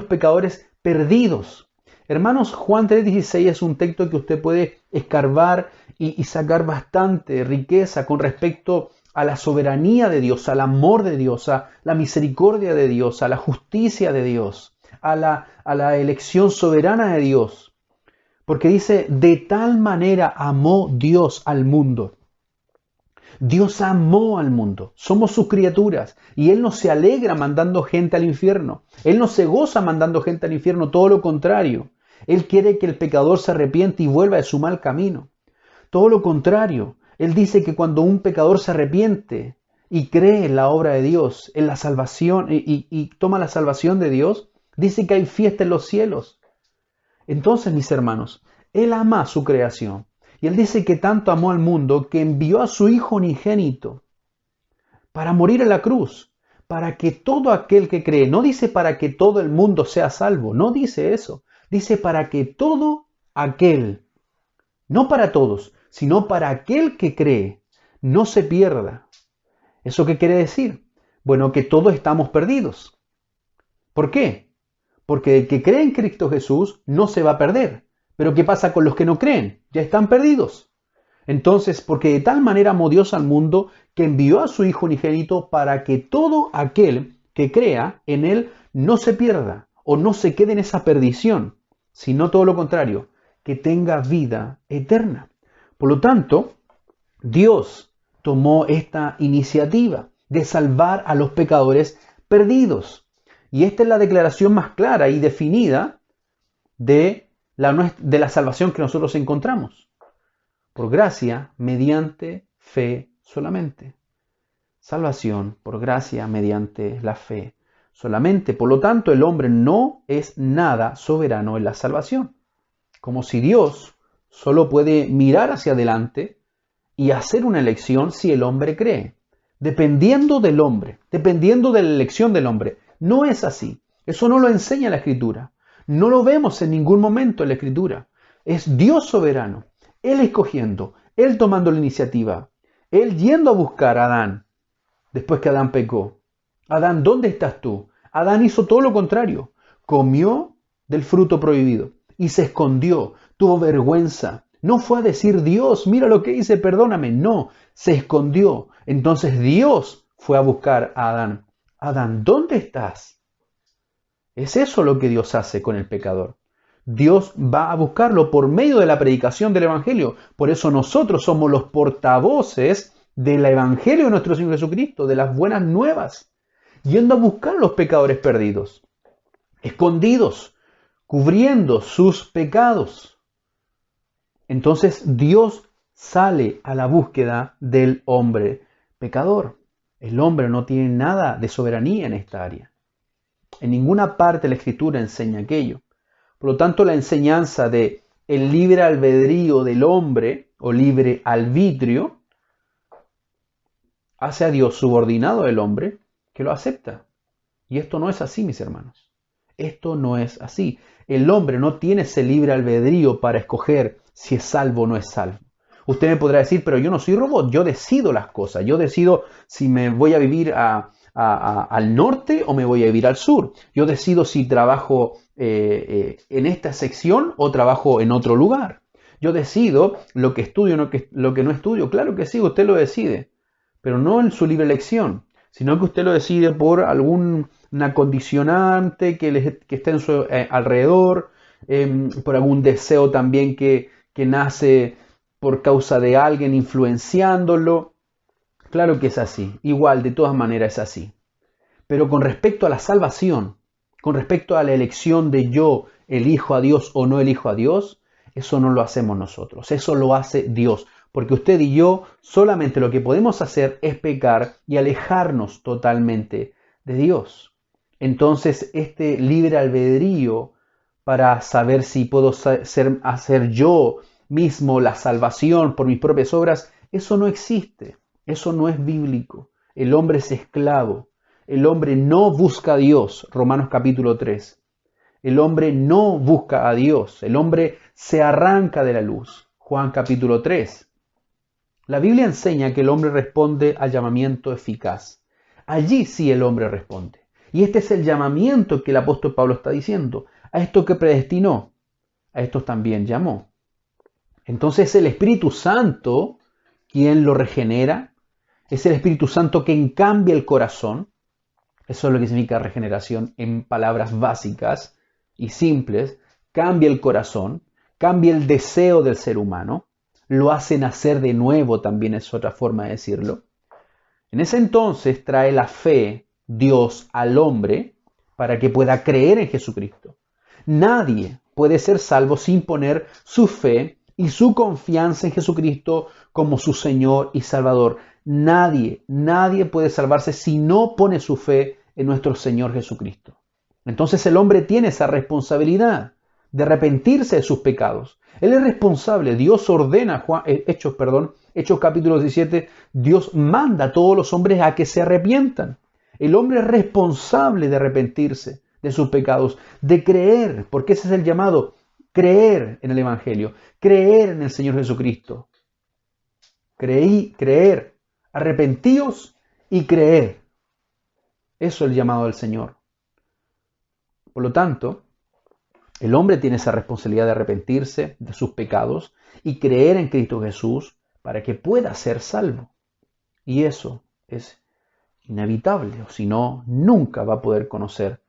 pecadores perdidos. Hermanos, Juan 3:16 es un texto que usted puede escarbar y sacar bastante riqueza con respecto a la soberanía de Dios, al amor de Dios, a la misericordia de Dios, a la justicia de Dios, a la elección soberana de Dios. Porque dice, de tal manera amó Dios al mundo. Dios amó al mundo, somos sus criaturas y Él no se alegra mandando gente al infierno. Él no se goza mandando gente al infierno, todo lo contrario. Él quiere que el pecador se arrepiente y vuelva de su mal camino. Todo lo contrario. Él dice que cuando un pecador se arrepiente y cree en la obra de Dios, en la salvación y toma la salvación de Dios, dice que hay fiesta en los cielos. Entonces, mis hermanos, Él ama a su creación. Y Él dice que tanto amó al mundo que envió a su Hijo unigénito para morir en la cruz, para que todo aquel que cree, no dice para que todo el mundo sea salvo, no dice eso, dice para que todo aquel, no para todos, sino para aquel que cree, no se pierda. ¿Eso qué quiere decir? Bueno, que todos estamos perdidos. ¿Por qué? Porque el que cree en Cristo Jesús no se va a perder. Pero ¿qué pasa con los que no creen? Ya están perdidos. Entonces, porque de tal manera amó Dios al mundo que envió a su Hijo unigénito para que todo aquel que crea en Él no se pierda o no se quede en esa perdición, sino todo lo contrario, que tenga vida eterna. Por lo tanto, Dios tomó esta iniciativa de salvar a los pecadores perdidos. Y esta es la declaración más clara y definida de la salvación que nosotros encontramos. Por gracia, mediante fe solamente. Salvación por gracia, mediante la fe solamente. Por lo tanto, el hombre no es nada soberano en la salvación. Como si Dios solo puede mirar hacia adelante y hacer una elección si el hombre cree. Dependiendo del hombre, dependiendo de la elección del hombre. No es así. Eso no lo enseña la Escritura. No lo vemos en ningún momento en la Escritura. Es Dios soberano. Él escogiendo, Él tomando la iniciativa, Él yendo a buscar a Adán después que Adán pecó. Adán, ¿dónde estás tú? Adán hizo todo lo contrario. Comió del fruto prohibido y se escondió, tuvo vergüenza. No fue a decir, Dios, mira lo que hice, perdóname. No, se escondió. Entonces Dios fue a buscar a Adán. Adán, ¿dónde estás? Es eso lo que Dios hace con el pecador. Dios va a buscarlo por medio de la predicación del Evangelio. Por eso nosotros somos los portavoces del Evangelio de nuestro Señor Jesucristo, de las buenas nuevas, yendo a buscar a los pecadores perdidos, escondidos, cubriendo sus pecados. Entonces Dios sale a la búsqueda del hombre pecador. El hombre no tiene nada de soberanía en esta área. En ninguna parte de la Escritura enseña aquello. Por lo tanto, la enseñanza de el libre albedrío del hombre o libre arbitrio hace a Dios subordinado del hombre que lo acepta. Y esto no es así, mis hermanos. Esto no es así. El hombre no tiene ese libre albedrío para escoger si es salvo o no es salvo. Usted me podrá decir, pero yo no soy robot, yo decido las cosas. Yo decido si me voy a vivir al norte o me voy a vivir al sur. Yo decido si trabajo en esta sección o trabajo en otro lugar. Yo decido lo que estudio o lo que no estudio. Claro que sí, usted lo decide, pero no en su libre elección, sino que usted lo decide por alguna condicionante que esté en su alrededor, por algún deseo también que nace por causa de alguien influenciándolo. Claro que es así, igual de todas maneras es así. Pero con respecto a la salvación, con respecto a la elección de yo elijo a Dios o no elijo a Dios, eso no lo hacemos nosotros, eso lo hace Dios. Porque usted y yo solamente lo que podemos hacer es pecar y alejarnos totalmente de Dios. Entonces este libre albedrío para saber si puedo hacer yo mismo la salvación por mis propias obras, eso no existe, eso no es bíblico. El hombre es esclavo, el hombre no busca a Dios, Romanos capítulo 3. El hombre no busca a Dios, el hombre se arranca de la luz, Juan capítulo 3. La Biblia enseña que el hombre responde al llamamiento eficaz. Allí sí el hombre responde. Y este es el llamamiento que el apóstol Pablo está diciendo. A esto que predestinó, a estos también llamó. Entonces es el Espíritu Santo quien lo regenera. Es el Espíritu Santo quien cambia el corazón. Eso es lo que significa regeneración en palabras básicas y simples. Cambia el corazón, cambia el deseo del ser humano. Lo hace nacer de nuevo, también es otra forma de decirlo. En ese entonces trae la fe Dios al hombre para que pueda creer en Jesucristo. Nadie puede ser salvo sin poner su fe y su confianza en Jesucristo como su Señor y Salvador. Nadie puede salvarse si no pone su fe en nuestro Señor Jesucristo. Entonces el hombre tiene esa responsabilidad de arrepentirse de sus pecados. Él es responsable. Dios ordena, Hechos capítulo 17, Dios manda a todos los hombres a que se arrepientan. El hombre es responsable de arrepentirse de sus pecados, de creer, porque ese es el llamado, creer en el Evangelio, creer en el Señor Jesucristo. Creer, arrepentíos y creer. Eso es el llamado del Señor. Por lo tanto, el hombre tiene esa responsabilidad de arrepentirse de sus pecados y creer en Cristo Jesús para que pueda ser salvo. Y eso es inevitable, o si no, nunca va a poder conocer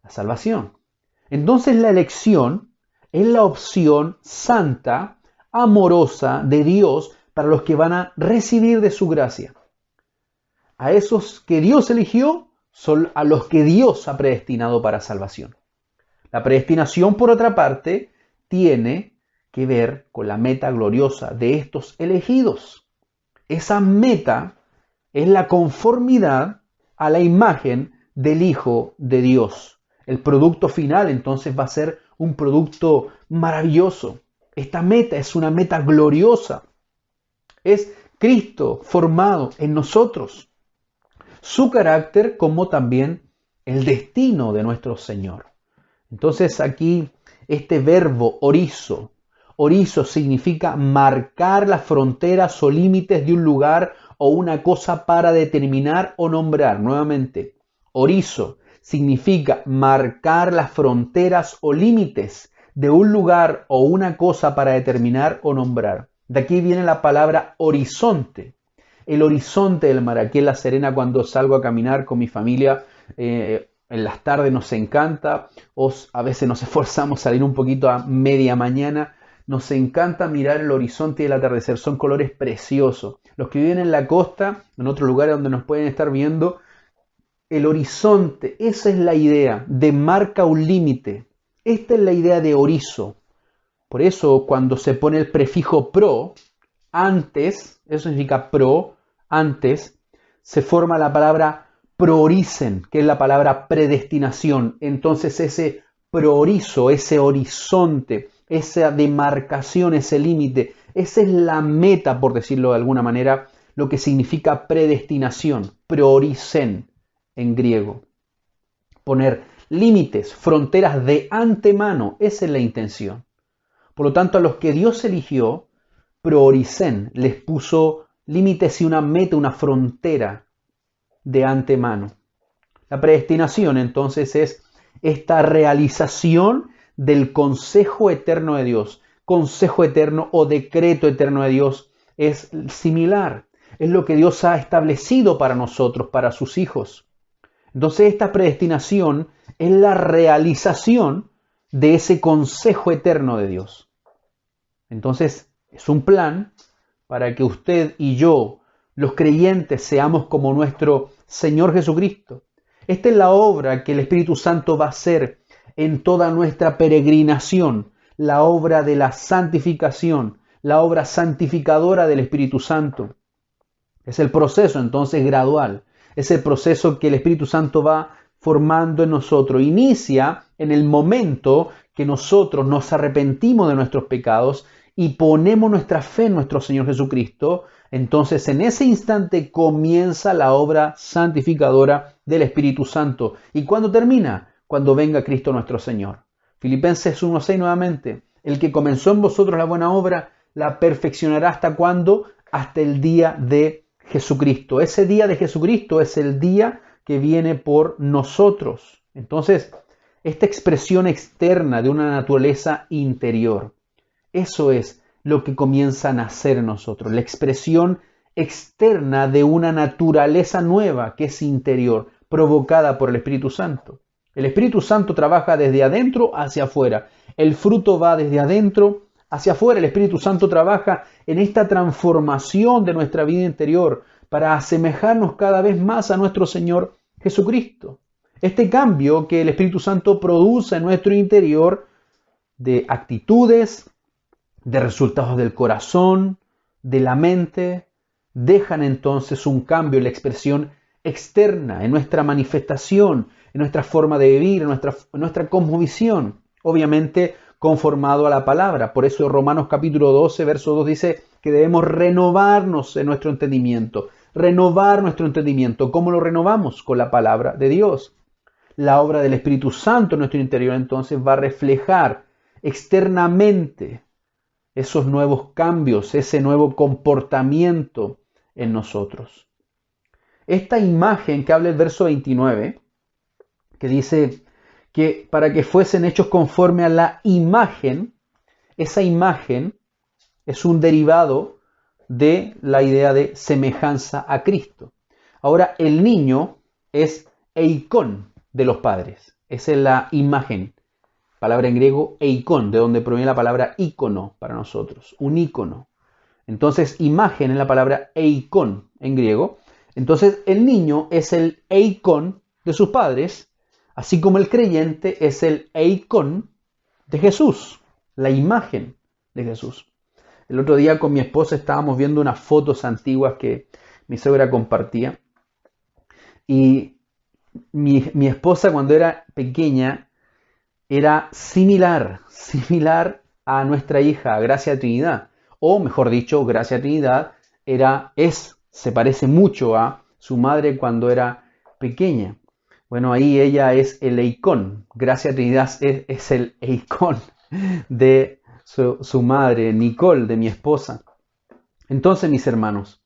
la salvación. Entonces la elección es la opción santa, amorosa de Dios para los que van a recibir de su gracia. A esos que Dios eligió son a los que Dios ha predestinado para salvación. La predestinación, por otra parte, tiene que ver con la meta gloriosa de estos elegidos. Esa meta es la conformidad a la imagen del Hijo de Dios. El producto final entonces va a ser un producto maravilloso. Esta meta es una meta gloriosa. Es Cristo formado en nosotros. Su carácter como también el destino de nuestro Señor. Entonces aquí este verbo orizo. Orizo significa marcar las fronteras o límites de un lugar o una cosa para determinar o nombrar. Nuevamente, orizo significa marcar las fronteras o límites de un lugar o una cosa para determinar o nombrar. De aquí viene la palabra horizonte. El horizonte del mar. Aquí en La Serena, cuando salgo a caminar con mi familia, en las tardes nos encanta, o a veces nos esforzamos a salir un poquito a media mañana. Nos encanta mirar el horizonte y el atardecer. Son colores preciosos. Los que viven en la costa, en otros lugares donde nos pueden estar viendo, el horizonte, esa es la idea de marca un límite. Esta es la idea de orizo. Por eso cuando se pone el prefijo pro, antes, eso significa pro, antes, se forma la palabra prooricen, que es la palabra predestinación. Entonces ese proorizo, ese horizonte, esa demarcación, ese límite, esa es la meta, por decirlo de alguna manera, lo que significa predestinación, prooricen en griego. Poner límites, fronteras de antemano, esa es la intención. Por lo tanto, a los que Dios eligió, prooricen, les puso límites y una meta, una frontera de antemano. La predestinación entonces es esta realización del consejo eterno de Dios. Consejo eterno o decreto eterno de Dios es similar. Es lo que Dios ha establecido para nosotros, para sus hijos. Entonces esta predestinación es la realización de ese consejo eterno de Dios. Entonces es un plan para que usted y yo, los creyentes, seamos como nuestro Señor Jesucristo. Esta es la obra que el Espíritu Santo va a hacer en toda nuestra peregrinación, la obra de la santificación, la obra santificadora del Espíritu Santo. Es el proceso entonces gradual, es el proceso que el Espíritu Santo va formando en nosotros. Inicia en el momento que nosotros nos arrepentimos de nuestros pecados y ponemos nuestra fe en nuestro Señor Jesucristo. Entonces en ese instante comienza la obra santificadora del Espíritu Santo. ¿Y cuándo termina? Cuando venga Cristo nuestro Señor. Filipenses 1:6 nuevamente. El que comenzó en vosotros la buena obra, la perfeccionará ¿hasta cuándo? Hasta el día de Jesucristo. Ese día de Jesucristo es el día que viene por nosotros. Entonces, esta expresión externa de una naturaleza interior, eso es lo que comienza a nacer en nosotros, la expresión externa de una naturaleza nueva que es interior, provocada por el Espíritu Santo. El Espíritu Santo trabaja desde adentro hacia afuera. El fruto va desde adentro hacia afuera. El Espíritu Santo trabaja en esta transformación de nuestra vida interior para asemejarnos cada vez más a nuestro Señor Jesucristo. Este cambio que el Espíritu Santo produce en nuestro interior de actitudes, de resultados del corazón, de la mente, dejan entonces un cambio en la expresión externa, en nuestra manifestación, en nuestra forma de vivir, en nuestra cosmovisión, obviamente conformado a la palabra. Por eso Romanos capítulo 12, verso 2 dice que debemos renovarnos en nuestro entendimiento. Renovar nuestro entendimiento. ¿Cómo lo renovamos? Con la palabra de Dios. La obra del Espíritu Santo en nuestro interior entonces va a reflejar externamente esos nuevos cambios, ese nuevo comportamiento en nosotros. Esta imagen que habla el verso 29, que dice que para que fuesen hechos conforme a la imagen. Esa imagen es un derivado de la idea de semejanza a Cristo. Ahora, el niño es eikon de los padres. Esa es la imagen. Palabra en griego eikon, de donde proviene la palabra ícono para nosotros. Un ícono. Entonces, imagen es la palabra eikon en griego. Entonces, el niño es el eikon de sus padres, así como el creyente es el eikon de Jesús, la imagen de Jesús. El otro día con mi esposa estábamos viendo unas fotos antiguas que mi suegra compartía. Y mi esposa cuando era pequeña era similar a nuestra hija, Gracia Trinidad. O mejor dicho, Gracia Trinidad se parece mucho a su madre cuando era pequeña. Bueno, ahí ella es el eikon. Gracia Trinidad es el eikon de su madre, Nicole, de mi esposa. Entonces, mis hermanos,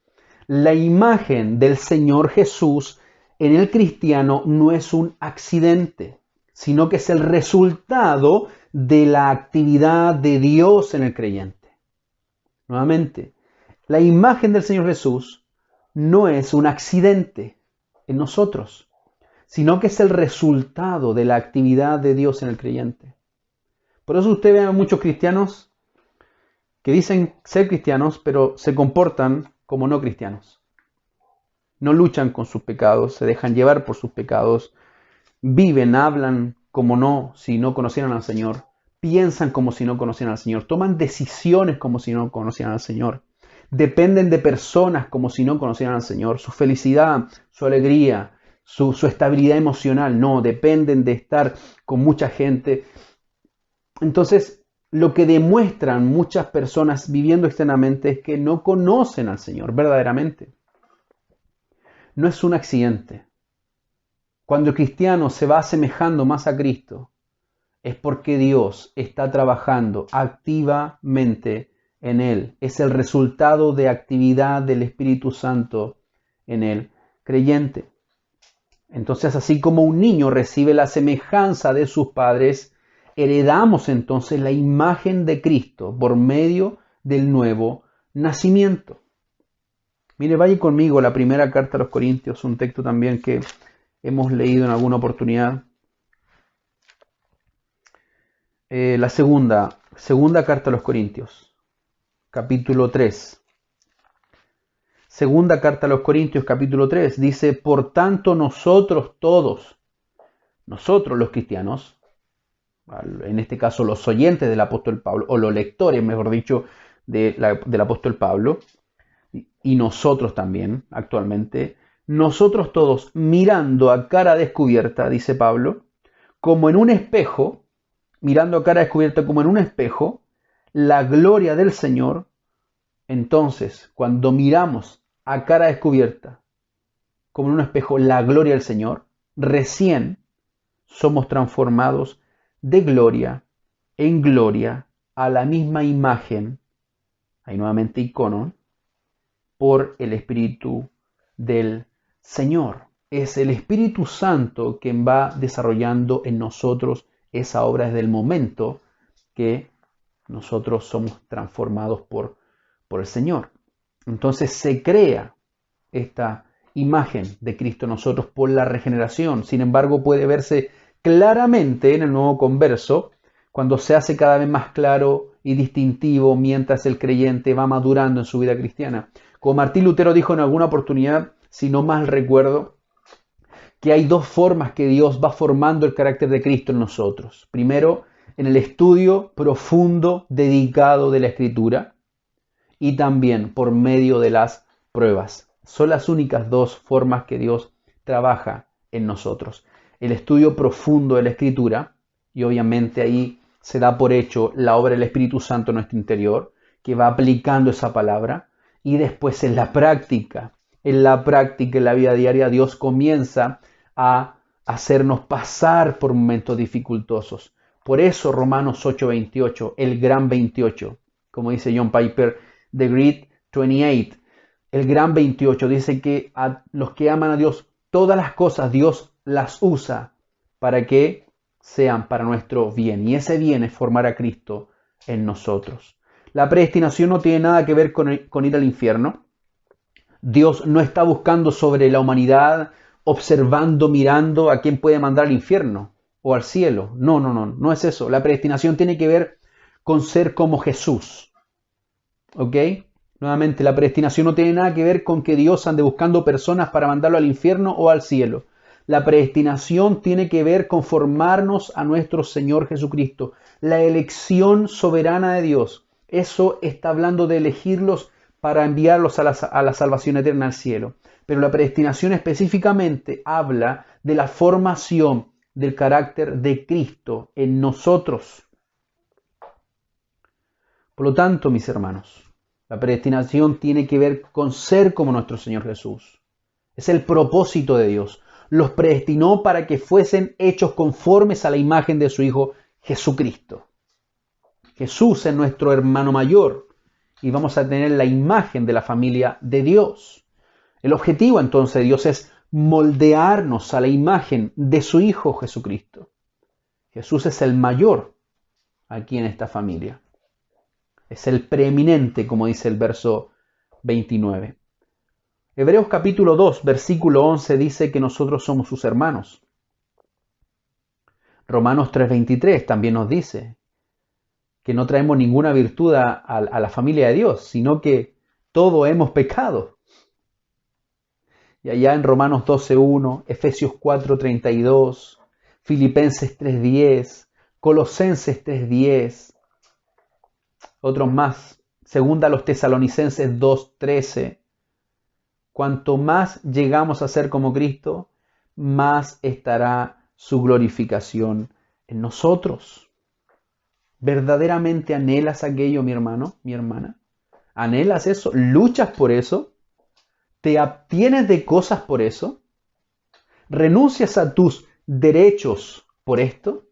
la imagen del Señor Jesús en el cristiano no es un accidente, sino que es el resultado de la actividad de Dios en el creyente. Nuevamente, la imagen del Señor Jesús no es un accidente en nosotros, sino que es el resultado de la actividad de Dios en el creyente. Por eso usted ve a muchos cristianos que dicen ser cristianos, pero se comportan como no cristianos. No luchan con sus pecados, se dejan llevar por sus pecados, viven, hablan como si no conocieran al Señor, piensan como si no conocieran al Señor, toman decisiones como si no conocieran al Señor, dependen de personas como si no conocieran al Señor, su felicidad, su alegría, su estabilidad emocional, no, dependen de estar con mucha gente. Entonces, lo que demuestran muchas personas viviendo externamente es que no conocen al Señor verdaderamente. No es un accidente. Cuando el cristiano se va asemejando más a Cristo, es porque Dios está trabajando activamente en él. Es el resultado de actividad del Espíritu Santo en el creyente. Entonces, así como un niño recibe la semejanza de sus padres, heredamos entonces la imagen de Cristo por medio del nuevo nacimiento. Mire, vaya conmigo a la primera carta a los Corintios, un texto también que hemos leído en alguna oportunidad. La segunda carta a los Corintios, capítulo 3. Segunda carta a los Corintios, capítulo 3, dice: por tanto nosotros todos, nosotros los cristianos, en este caso los oyentes del apóstol Pablo, o los lectores, mejor dicho, del apóstol Pablo, y nosotros también actualmente, nosotros todos mirando a cara descubierta, dice Pablo, como en un espejo, mirando a cara descubierta como en un espejo, la gloria del Señor. Entonces, cuando miramos a cara descubierta, como en un espejo, la gloria del Señor, recién somos transformados de gloria en gloria a la misma imagen, ahí nuevamente icono, por el Espíritu del Señor. Es el Espíritu Santo quien va desarrollando en nosotros esa obra desde el momento que nosotros somos transformados por el Señor. Entonces se crea esta imagen de Cristo en nosotros por la regeneración. Sin embargo, puede verse claramente en el nuevo converso cuando se hace cada vez más claro y distintivo mientras el creyente va madurando en su vida cristiana. Como Martín Lutero dijo en alguna oportunidad, si no mal recuerdo, que hay dos formas que Dios va formando el carácter de Cristo en nosotros. Primero, en el estudio profundo, dedicado de la Escritura, y también por medio de las pruebas. Son las únicas dos formas que Dios trabaja en nosotros. El estudio profundo de la Escritura, y obviamente ahí se da por hecho la obra del Espíritu Santo en nuestro interior, que va aplicando esa palabra, y después en la práctica, en la vida diaria, Dios comienza a hacernos pasar por momentos dificultosos. Por eso Romanos 8:28, el gran 28, como dice John Piper, The Great 28, el gran 28, dice que a los que aman a Dios, todas las cosas Dios las usa para que sean para nuestro bien. Y ese bien es formar a Cristo en nosotros. La predestinación no tiene nada que ver con ir al infierno. Dios no está buscando sobre la humanidad, observando, mirando a quién puede mandar al infierno o al cielo. No es eso. La predestinación tiene que ver con ser como Jesús. ¿Ok? Nuevamente, la predestinación no tiene nada que ver con que Dios ande buscando personas para mandarlo al infierno o al cielo. La predestinación tiene que ver con formarnos a nuestro Señor Jesucristo. La elección soberana de Dios. Eso está hablando de elegirlos para enviarlos a la salvación eterna al cielo. Pero la predestinación específicamente habla de la formación del carácter de Cristo en nosotros. Por lo tanto, mis hermanos, la predestinación tiene que ver con ser como nuestro Señor Jesús. Es el propósito de Dios. Los predestinó para que fuesen hechos conformes a la imagen de su Hijo Jesucristo. Jesús es nuestro hermano mayor y vamos a tener la imagen de la familia de Dios. El objetivo entonces de Dios es moldearnos a la imagen de su Hijo Jesucristo. Jesús es el mayor aquí en esta familia. Es el preeminente, como dice el verso 29. Hebreos capítulo 2, versículo 11 dice que nosotros somos sus hermanos. Romanos 3:23 también nos dice que no traemos ninguna virtud a la familia de Dios, sino que todos hemos pecado. Y allá en Romanos 12:1, Efesios 4:32, Filipenses 3:10, Colosenses 3:10, otros más, segunda a los Tesalonicenses 2:13. Cuanto más llegamos a ser como Cristo, más estará su glorificación en nosotros. ¿Verdaderamente anhelas aquello, mi hermano, mi hermana? ¿Anhelas eso? ¿Luchas por eso? ¿Te abstienes de cosas por eso? ¿Renuncias a tus derechos por esto?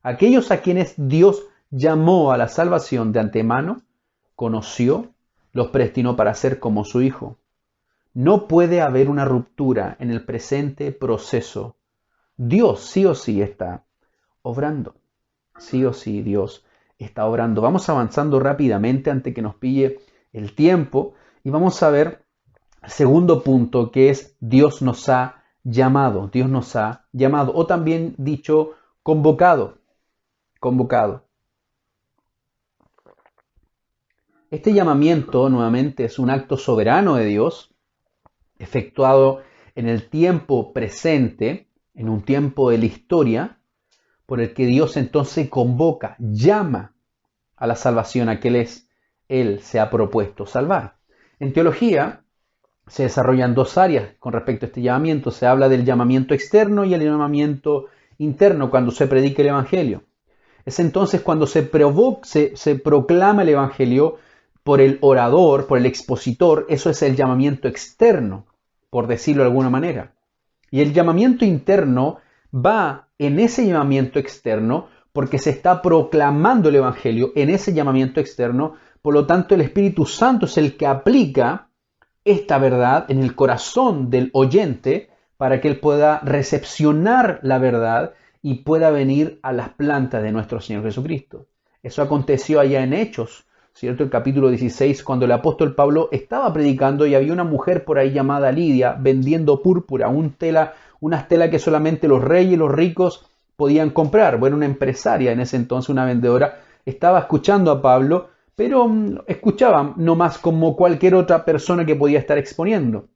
Aquellos a quienes Dios llamó a la salvación de antemano, conoció, los predestinó para ser como su Hijo. No puede haber una ruptura en el presente proceso. Dios sí o sí está obrando. Sí o sí Dios está obrando. Vamos avanzando rápidamente antes que nos pille el tiempo y vamos a ver el segundo punto, que es Dios nos ha llamado. Dios nos ha llamado, o también dicho convocado. Convocado. Este llamamiento, nuevamente, es un acto soberano de Dios, efectuado en el tiempo presente, en un tiempo de la historia, por el que Dios entonces convoca, llama a la salvación a que Él se ha propuesto salvar. En teología se desarrollan dos áreas con respecto a este llamamiento. Se habla del llamamiento externo y el llamamiento interno cuando se predica el Evangelio. Es entonces cuando se proclama el Evangelio por el orador, por el expositor. Eso es el llamamiento externo, por decirlo de alguna manera. Y el llamamiento interno va en ese llamamiento externo porque se está proclamando el Evangelio en ese llamamiento externo. Por lo tanto, el Espíritu Santo es el que aplica esta verdad en el corazón del oyente para que él pueda recepcionar la verdad y pueda venir a las plantas de nuestro Señor Jesucristo. Eso aconteció allá en Hechos, ¿cierto? El capítulo 16, cuando el apóstol Pablo estaba predicando y había una mujer por ahí llamada Lidia vendiendo púrpura, unas telas que solamente los reyes y los ricos podían comprar. Bueno, una empresaria en ese entonces, una vendedora, estaba escuchando a Pablo, pero escuchaba nomás como cualquier otra persona que podía estar exponiendo.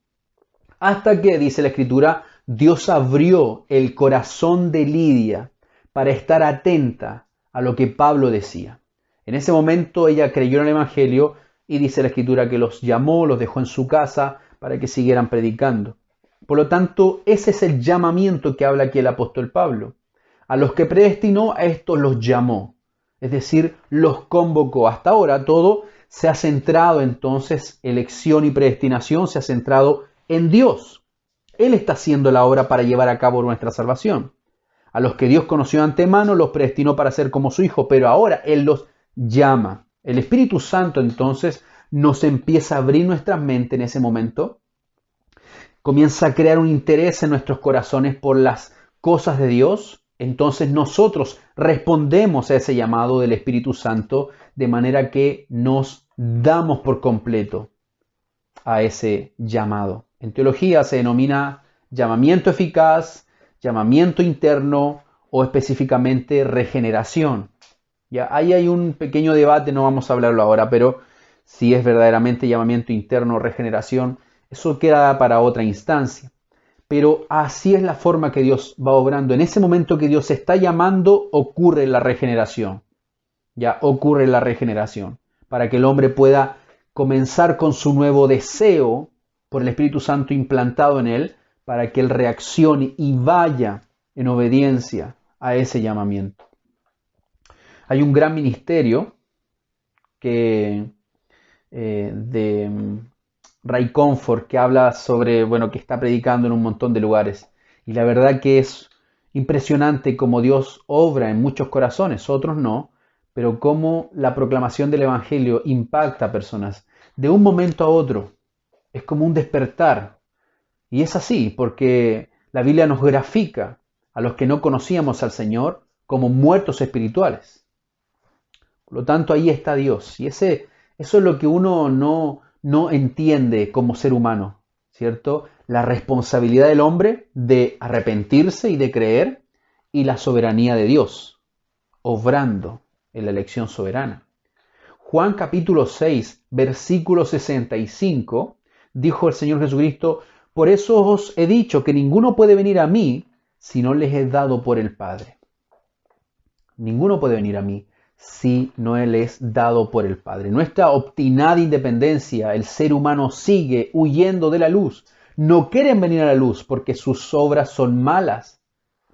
Hasta que, dice la Escritura, Dios abrió el corazón de Lidia para estar atenta a lo que Pablo decía. En ese momento ella creyó en el Evangelio y dice la Escritura que los llamó, los dejó en su casa para que siguieran predicando. Por lo tanto, ese es el llamamiento que habla aquí el apóstol Pablo. A los que predestinó, a estos los llamó. Es decir, los convocó. Hasta ahora todo se ha centrado entonces, elección y predestinación se ha centrado en Dios. Él está haciendo la obra para llevar a cabo nuestra salvación. A los que Dios conoció de antemano los predestinó para ser como su Hijo, pero ahora Él los llama. El Espíritu Santo entonces nos empieza a abrir nuestras mentes en ese momento. Comienza a crear un interés en nuestros corazones por las cosas de Dios, entonces nosotros respondemos a ese llamado del Espíritu Santo de manera que nos damos por completo a ese llamado. En teología se denomina llamamiento eficaz, llamamiento interno o específicamente regeneración. Ya, ahí hay un pequeño debate, no vamos a hablarlo ahora, pero si es verdaderamente llamamiento interno o regeneración, eso queda para otra instancia. Pero así es la forma que Dios va obrando. En ese momento que Dios está llamando, ocurre la regeneración. Ya ocurre la regeneración. Para que el hombre pueda comenzar con su nuevo deseo por el Espíritu Santo implantado en él, para que él reaccione y vaya en obediencia a ese llamamiento. Hay un gran ministerio de Ray Comfort que habla sobre, que está predicando en un montón de lugares. Y la verdad que es impresionante cómo Dios obra en muchos corazones, otros no, pero cómo la proclamación del Evangelio impacta a personas de un momento a otro. Es como un despertar. Y es así, porque la Biblia nos grafica a los que no conocíamos al Señor como muertos espirituales. Por lo tanto, ahí está Dios. Y eso es lo que uno no entiende como ser humano, ¿cierto? La responsabilidad del hombre de arrepentirse y de creer, y la soberanía de Dios, obrando en la elección soberana. Juan capítulo 6, versículo 65, dijo el Señor Jesucristo: por eso os he dicho que ninguno puede venir a mí si no les es dado por el Padre. Ninguno puede venir a mí si no él es dado por el Padre. Nuestra obstinada independencia, el ser humano sigue huyendo de la luz. No quieren venir a la luz porque sus obras son malas.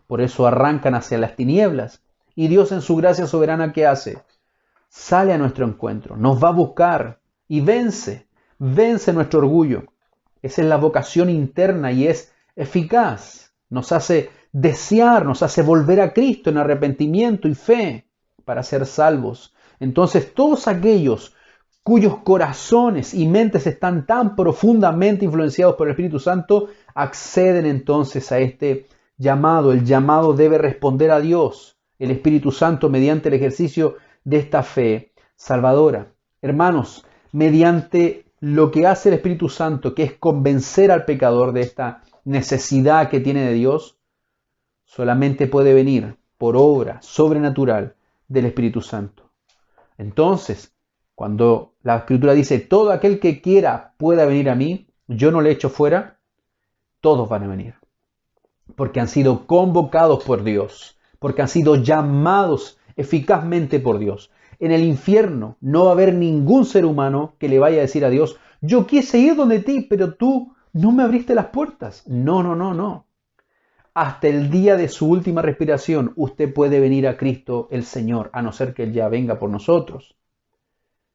Por eso arrancan hacia las tinieblas. Y Dios en su gracia soberana, ¿qué hace? Sale a nuestro encuentro, nos va a buscar y vence nuestro orgullo. Esa es la vocación interna y es eficaz. Nos hace desear, nos hace volver a Cristo en arrepentimiento y fe para ser salvos. Entonces todos aquellos cuyos corazones y mentes están tan profundamente influenciados por el Espíritu Santo acceden entonces a este llamado. El llamado debe responder a Dios, el Espíritu Santo, mediante el ejercicio de esta fe salvadora. Hermanos, mediante lo que hace el Espíritu Santo, que es convencer al pecador de esta necesidad que tiene de Dios, solamente puede venir por obra sobrenatural del Espíritu Santo. Entonces, cuando la Escritura dice: todo aquel que quiera pueda venir a mí, yo no le echo fuera, todos van a venir. Porque han sido convocados por Dios, porque han sido llamados eficazmente por Dios. En el infierno no va a haber ningún ser humano que le vaya a decir a Dios: yo quise ir donde ti, pero tú no me abriste las puertas. No. Hasta el día de su última respiración, usted puede venir a Cristo el Señor, a no ser que Él ya venga por nosotros.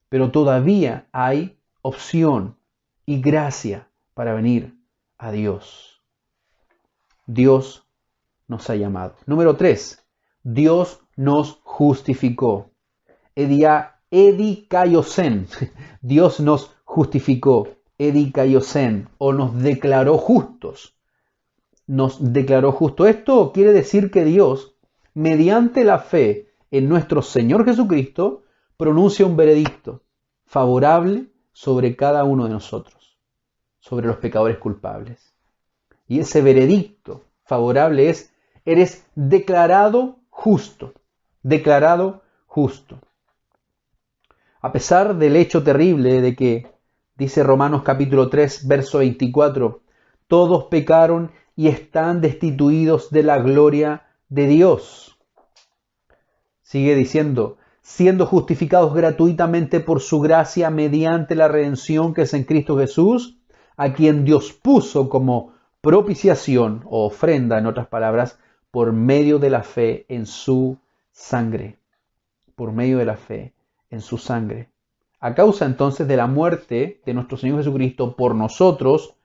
Pero todavía hay opción y gracia para venir a Dios. Dios nos ha llamado. Número 3. Dios nos justificó. Edikaiosen. Dios nos justificó. Edikaiosen. O nos declaró justos. Nos declaró justo. Esto quiere decir que Dios, mediante la fe en nuestro Señor Jesucristo, pronuncia un veredicto favorable sobre cada uno de nosotros, sobre los pecadores culpables. Y ese veredicto favorable es: eres declarado justo, declarado justo. A pesar del hecho terrible de que, dice Romanos capítulo 3, verso 24, todos pecaron y están destituidos de la gloria de Dios. Sigue diciendo: siendo justificados gratuitamente por su gracia mediante la redención que es en Cristo Jesús, a quien Dios puso como propiciación o ofrenda, en otras palabras, por medio de la fe en su sangre. Por medio de la fe en su sangre. A causa entonces de la muerte de nuestro Señor Jesucristo por nosotros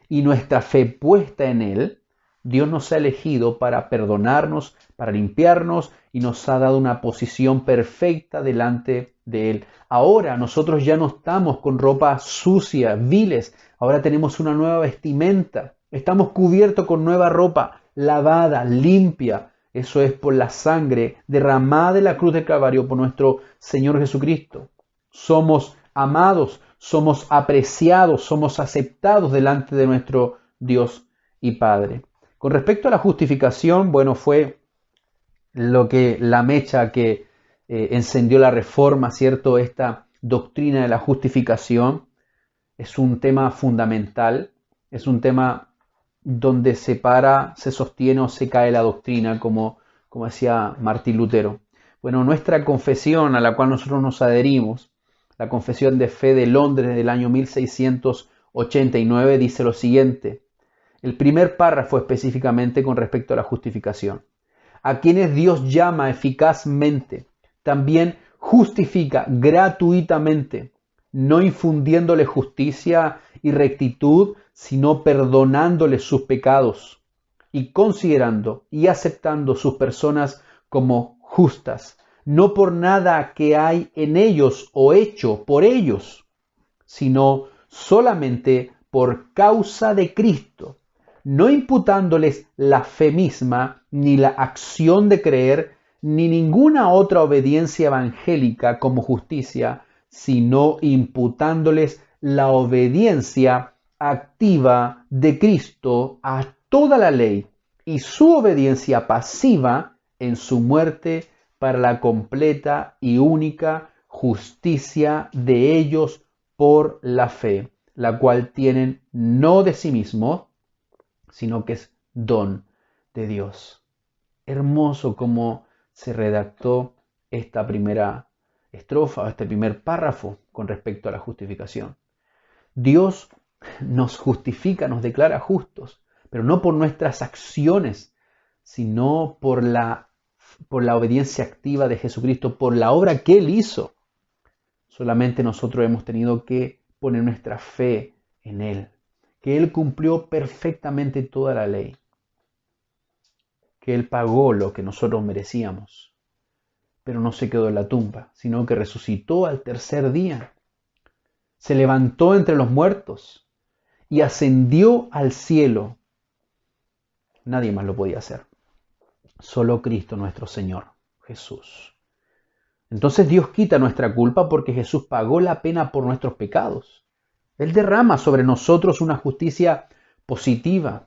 y nuestra fe puesta en Él, Dios nos ha elegido para perdonarnos, para limpiarnos, y nos ha dado una posición perfecta delante de Él. Ahora nosotros ya no estamos con ropa sucia, viles. Ahora tenemos una nueva vestimenta. Estamos cubiertos con nueva ropa, lavada, limpia. Eso es por la sangre derramada de la cruz del Calvario por nuestro Señor Jesucristo. Somos amados, somos apreciados, somos aceptados delante de nuestro Dios y Padre. Con respecto a la justificación, bueno, fue lo que la mecha que encendió la Reforma, ¿cierto? Esta doctrina de la justificación es un tema fundamental, es un tema donde se para, se sostiene o se cae la doctrina, como decía Martín Lutero. Bueno, nuestra confesión a la cual nosotros nos adherimos, la Confesión de Fe de Londres del año 1689, dice lo siguiente. El primer párrafo específicamente con respecto a la justificación. A quienes Dios llama eficazmente, también justifica gratuitamente, no infundiéndole justicia y rectitud, sino perdonándoles sus pecados y considerando y aceptando sus personas como justas, no por nada que hay en ellos o hecho por ellos, sino solamente por causa de Cristo, no imputándoles la fe misma, ni la acción de creer, ni ninguna otra obediencia evangélica como justicia, sino imputándoles la obediencia activa de Cristo a toda la ley y su obediencia pasiva en su muerte para la completa y única justicia de ellos por la fe, la cual tienen no de sí mismos, sino que es don de Dios. Hermoso cómo se redactó esta primera estrofa, este primer párrafo con respecto a la justificación. Dios nos justifica, nos declara justos, pero no por nuestras acciones, sino por la obediencia activa de Jesucristo, por la obra que Él hizo. Solamente nosotros hemos tenido que poner nuestra fe en Él, que Él cumplió perfectamente toda la ley, que Él pagó lo que nosotros merecíamos, pero no se quedó en la tumba, sino que resucitó al tercer día, se levantó entre los muertos y ascendió al cielo. Nadie más lo podía hacer, solo Cristo nuestro Señor, Jesús. Entonces Dios quita nuestra culpa porque Jesús pagó la pena por nuestros pecados. Él derrama sobre nosotros una justicia positiva.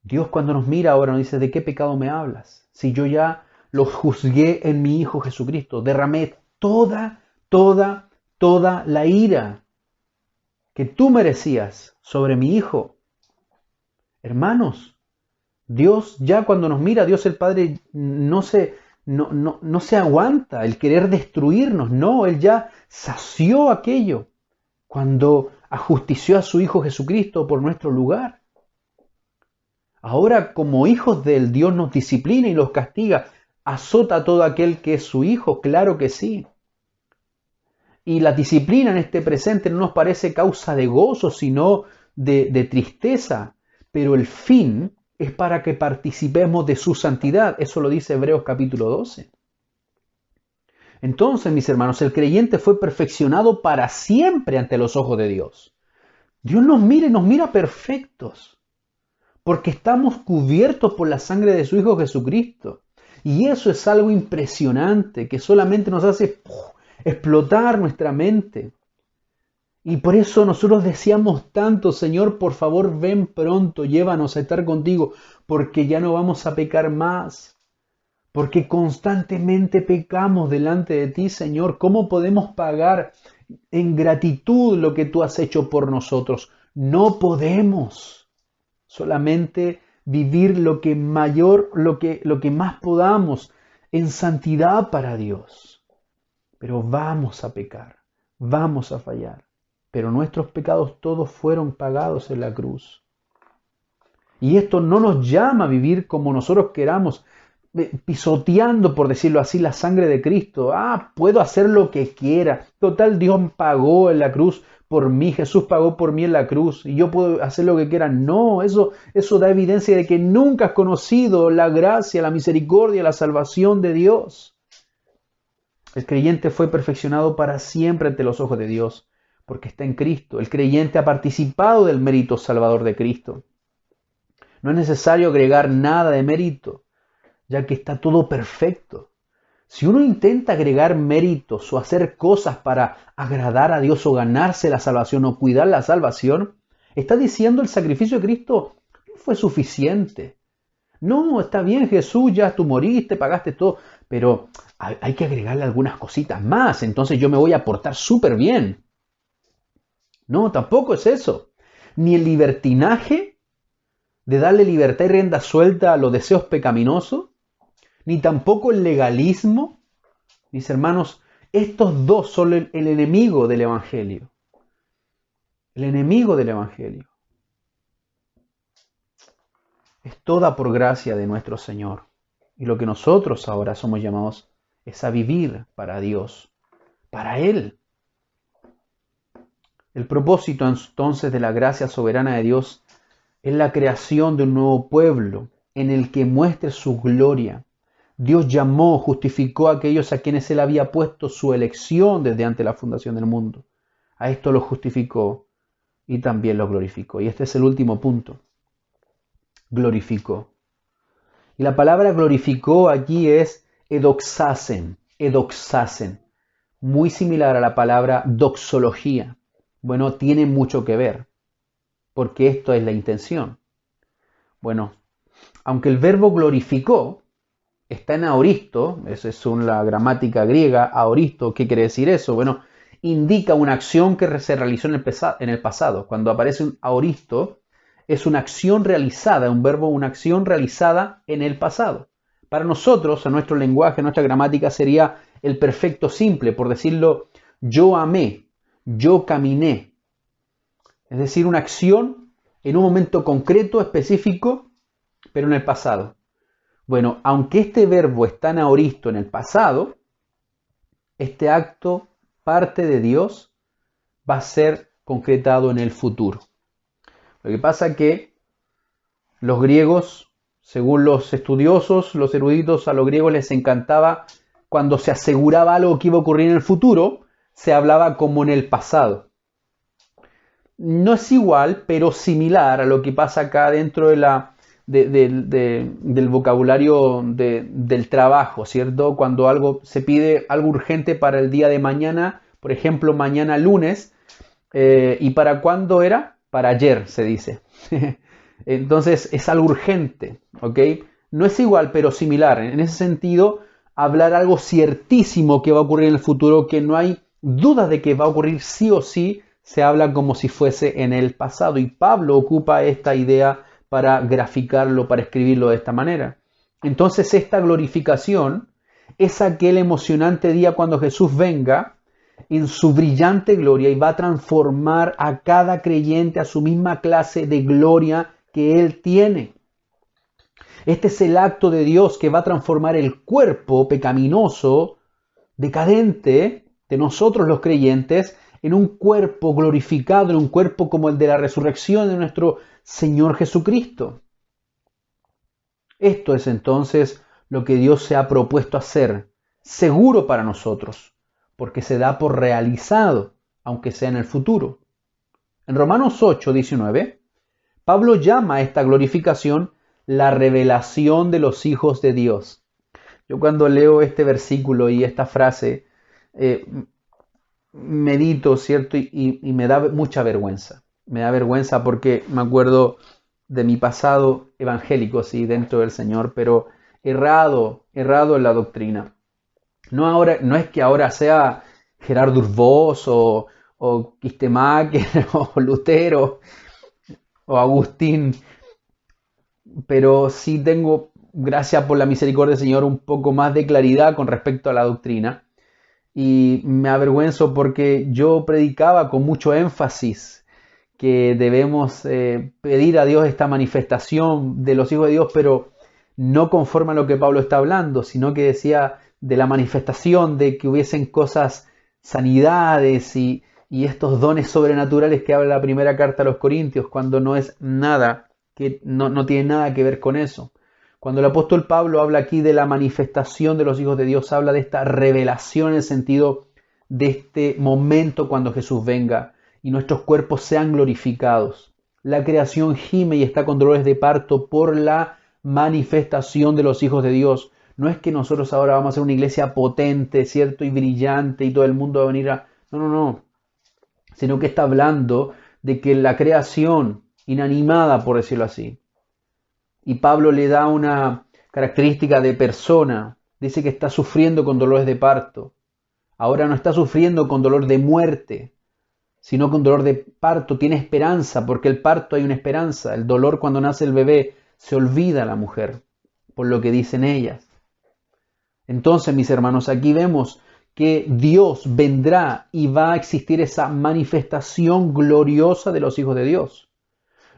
Dios cuando nos mira ahora nos dice, ¿de qué pecado me hablas? Si yo ya los juzgué en mi Hijo Jesucristo, derramé toda la ira que tú merecías sobre mi Hijo. Hermanos, Dios ya cuando nos mira, Dios el Padre no se aguanta el querer destruirnos, no, Él ya sació aquello cuando ajustició a su Hijo Jesucristo por nuestro lugar. Ahora, como hijos de Él, Dios nos disciplina y los castiga, azota a todo aquel que es su hijo, claro que sí. Y la disciplina en este presente no nos parece causa de gozo, sino de tristeza, pero el fin es para que participemos de su santidad. Eso lo dice Hebreos capítulo 12. Entonces, mis hermanos, el creyente fue perfeccionado para siempre ante los ojos de Dios. Dios nos mira perfectos, porque estamos cubiertos por la sangre de su Hijo Jesucristo. Y eso es algo impresionante, que solamente nos hace explotar nuestra mente. Y por eso nosotros deseamos tanto, Señor, por favor, ven pronto, llévanos a estar contigo, porque ya no vamos a pecar más. Porque constantemente pecamos delante de ti, Señor. ¿Cómo podemos pagar en gratitud lo que tú has hecho por nosotros? No podemos. Solamente vivir lo que más podamos en santidad para Dios. Pero vamos a pecar, vamos a fallar. Pero nuestros pecados todos fueron pagados en la cruz. Y esto no nos llama a vivir como nosotros queramos, pisoteando, por decirlo así, la sangre de Cristo. Puedo hacer lo que quiera. Total, Dios pagó en la cruz por mí. Jesús pagó por mí en la cruz. Y yo puedo hacer lo que quiera. No, eso da evidencia de que nunca has conocido la gracia, la misericordia, la salvación de Dios. El creyente fue perfeccionado para siempre ante los ojos de Dios, porque está en Cristo. El creyente ha participado del mérito salvador de Cristo. No es necesario agregar nada de mérito, ya que está todo perfecto. Si uno intenta agregar méritos o hacer cosas para agradar a Dios o ganarse la salvación o cuidar la salvación, está diciendo el sacrificio de Cristo no fue suficiente. No, está bien Jesús, ya tú moriste, pagaste todo, pero hay que agregarle algunas cositas más, entonces yo me voy a portar súper bien. No, tampoco es eso. Ni el libertinaje de darle libertad y rienda suelta a los deseos pecaminosos, ni tampoco el legalismo. Mis hermanos, estos dos son el enemigo del Evangelio. El enemigo del Evangelio. Es toda por gracia de nuestro Señor. Y lo que nosotros ahora somos llamados es a vivir para Dios, para Él. El propósito entonces de la gracia soberana de Dios es la creación de un nuevo pueblo en el que muestre su gloria. Dios llamó, justificó a aquellos a quienes Él había puesto su elección desde antes de la fundación del mundo. A esto los justificó y también los glorificó. Y este es el último punto. Glorificó. Y la palabra glorificó aquí es edoxasen, muy similar a la palabra doxología. Bueno, tiene mucho que ver, porque esto es la intención. Bueno, aunque el verbo glorificó está en aoristo, esa es la gramática griega, aoristo, ¿qué quiere decir eso? Bueno, indica una acción que se realizó en el pasado. Cuando aparece un aoristo, es una acción realizada, un verbo, una acción realizada en el pasado. Para nosotros, en nuestro lenguaje, en nuestra gramática, sería el perfecto simple, por decirlo, yo amé, yo caminé. Es decir, una acción en un momento concreto, específico, pero en el pasado. Bueno, aunque este verbo está en aoristo en el pasado, este acto, parte de Dios, va a ser concretado en el futuro. Lo que pasa es que los griegos, según los estudiosos, los eruditos, a los griegos les encantaba cuando se aseguraba algo que iba a ocurrir en el futuro, se hablaba como en el pasado. No es igual, pero similar a lo que pasa acá dentro del vocabulario del trabajo, ¿cierto? Cuando se pide algo urgente para el día de mañana, por ejemplo, mañana lunes, ¿y para cuándo era? Para ayer, se dice. Entonces es algo urgente, ¿ok? No es igual, pero similar. En ese sentido, hablar algo ciertísimo que va a ocurrir en el futuro, que no hay duda de que va a ocurrir sí o sí, se habla como si fuese en el pasado. Y Pablo ocupa esta idea para graficarlo, para escribirlo de esta manera. Entonces esta glorificación es aquel emocionante día cuando Jesús venga en su brillante gloria y va a transformar a cada creyente a su misma clase de gloria que Él tiene. Este es el acto de Dios que va a transformar el cuerpo pecaminoso, decadente de nosotros los creyentes, en un cuerpo glorificado, en un cuerpo como el de la resurrección de nuestro Señor Jesucristo. Esto es entonces lo que Dios se ha propuesto hacer, seguro para nosotros, porque se da por realizado, aunque sea en el futuro. En Romanos 8:19, Pablo llama a esta glorificación la revelación de los hijos de Dios. Yo cuando leo este versículo y esta frase, medito, ¿cierto? Y me da mucha vergüenza. Me da vergüenza porque me acuerdo de mi pasado evangélico, sí, dentro del Señor, pero errado en la doctrina. No es que ahora sea Gerardo Voss o Kistemaker o Lutero o Agustín, pero sí tengo, gracias por la misericordia del Señor, un poco más de claridad con respecto a la doctrina. Y me avergüenzo porque yo predicaba con mucho énfasis que debemos pedir a Dios esta manifestación de los hijos de Dios, pero no conforme a lo que Pablo está hablando, sino que decía de la manifestación, de que hubiesen cosas, sanidades y estos dones sobrenaturales que habla la primera carta a los Corintios, cuando no es nada, que no tiene nada que ver con eso. Cuando el apóstol Pablo habla aquí de la manifestación de los hijos de Dios, habla de esta revelación en el sentido de este momento cuando Jesús venga y nuestros cuerpos sean glorificados. La creación gime y está con dolores de parto por la manifestación de los hijos de Dios. No es que nosotros ahora vamos a ser una iglesia potente, ¿cierto? Y brillante y todo el mundo va a venir a... No, no, no. Sino que está hablando de que la creación inanimada, por decirlo así. Y Pablo le da una característica de persona. Dice que está sufriendo con dolores de parto. Ahora no está sufriendo con dolor de muerte, sino con dolor de parto. Tiene esperanza, porque el parto hay una esperanza. El dolor cuando nace el bebé se olvida a la mujer, por lo que dicen ellas. Entonces, mis hermanos, aquí vemos que Dios vendrá y va a existir esa manifestación gloriosa de los hijos de Dios.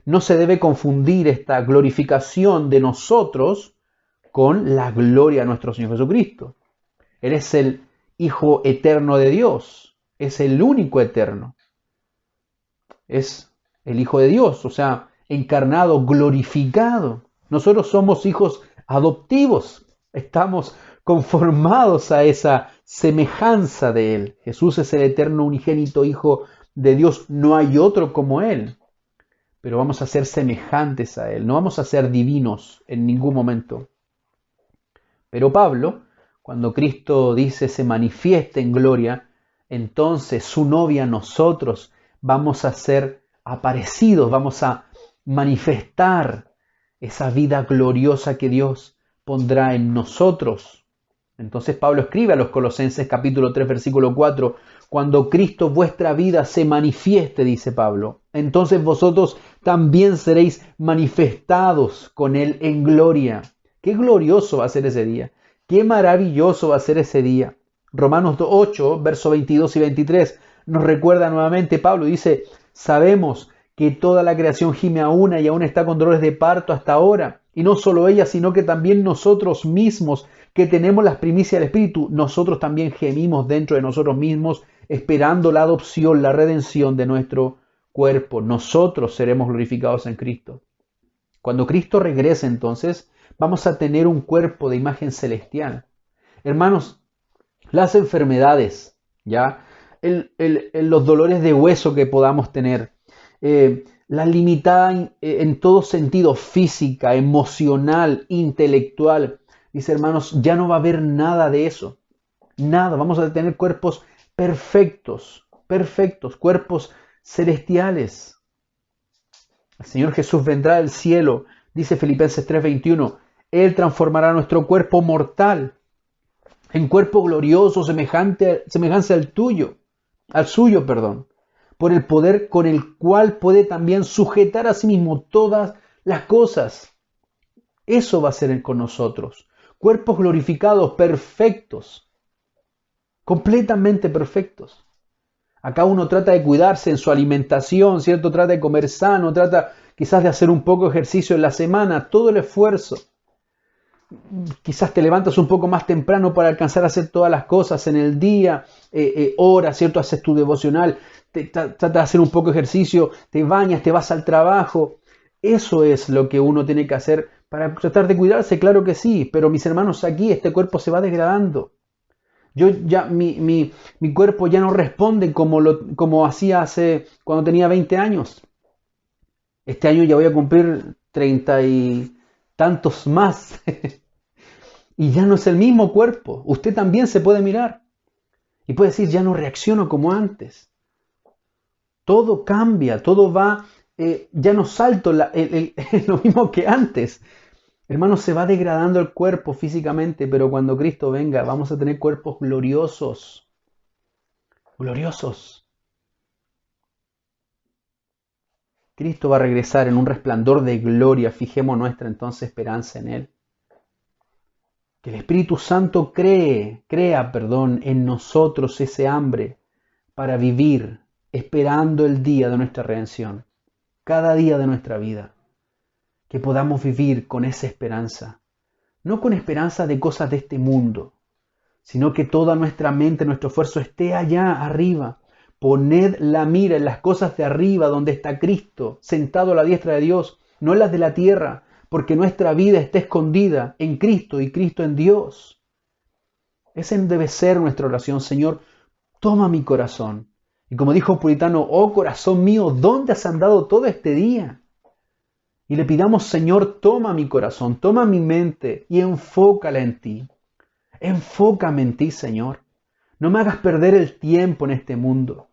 No se debe confundir esta glorificación de nosotros con la gloria de nuestro Señor Jesucristo. Él es el Hijo eterno de Dios, es el único eterno. Es el Hijo de Dios, o sea, encarnado, glorificado. Nosotros somos hijos adoptivos, estamos conformados a esa semejanza de Él. Jesús es el eterno unigénito Hijo de Dios, no hay otro como Él. Pero vamos a ser semejantes a Él, no vamos a ser divinos en ningún momento. Pero Pablo, cuando Cristo dice se manifiesta en gloria, entonces su novia, nosotros, vamos a ser aparecidos, vamos a manifestar esa vida gloriosa que Dios pondrá en nosotros. Entonces Pablo escribe a los Colosenses capítulo 3 versículo 4, cuando Cristo vuestra vida se manifieste, dice Pablo, entonces vosotros también seréis manifestados con Él en gloria. Qué glorioso va a ser ese día. Qué maravilloso va a ser ese día. Romanos 8, versos 22 y 23 nos recuerda nuevamente Pablo. Dice, sabemos que toda la creación gime a una y aún está con dolores de parto hasta ahora. Y no solo ella, sino que también nosotros mismos, que tenemos las primicias del Espíritu, nosotros también gemimos dentro de nosotros mismos, esperando la adopción, la redención de nuestro cuerpo. Nosotros seremos glorificados en Cristo. Cuando Cristo regrese, entonces, vamos a tener un cuerpo de imagen celestial. Hermanos, las enfermedades, ¿ya? Los dolores de hueso que podamos tener, la limitada en todo sentido, física, emocional, intelectual. Dice, hermanos, ya no va a haber nada de eso. Nada, vamos a tener cuerpos perfectos, cuerpos celestiales. El Señor Jesús vendrá del cielo, dice Filipenses 3:21. Él transformará nuestro cuerpo mortal en cuerpo glorioso, semejante al suyo, por el poder con el cual puede también sujetar a sí mismo todas las cosas. Eso va a ser con nosotros. Cuerpos glorificados, perfectos, completamente perfectos. Acá uno trata de cuidarse en su alimentación, ¿cierto? Trata de comer sano, trata quizás de hacer un poco de ejercicio en la semana, todo el esfuerzo. Quizás te levantas un poco más temprano para alcanzar a hacer todas las cosas en el día, horas, ¿cierto? Haces tu devocional, tratas de hacer un poco de ejercicio, te bañas, te vas al trabajo. Eso es lo que uno tiene que hacer para tratar de cuidarse, claro que sí, pero mis hermanos, aquí este cuerpo se va degradando. Mi cuerpo ya no responde como hacía hace cuando tenía 20 años. Este año ya voy a cumplir 30 y tantos más. Y ya no es el mismo cuerpo. Usted también se puede mirar y puede decir, ya no reacciono como antes. Todo cambia, todo va, ya no salto lo mismo que antes. Hermanos, se va degradando el cuerpo físicamente, pero cuando Cristo venga vamos a tener cuerpos gloriosos. Gloriosos. Cristo va a regresar en un resplandor de gloria. Fijemos nuestra entonces esperanza en Él. Que el Espíritu Santo crea en nosotros ese hambre para vivir esperando el día de nuestra redención. Cada día de nuestra vida. Que podamos vivir con esa esperanza. No con esperanza de cosas de este mundo, sino que toda nuestra mente, nuestro esfuerzo esté allá arriba. Poned la mira en las cosas de arriba donde está Cristo, sentado a la diestra de Dios, no en las de la tierra, porque nuestra vida está escondida en Cristo y Cristo en Dios. Esa debe ser nuestra oración. Señor, toma mi corazón, Y como dijo Puritano, oh corazón mío, ¿dónde has andado todo este día? Y le pidamos, Señor, toma mi corazón, toma mi mente y enfócala en ti. Enfócame en ti, Señor. No me hagas perder el tiempo en este mundo.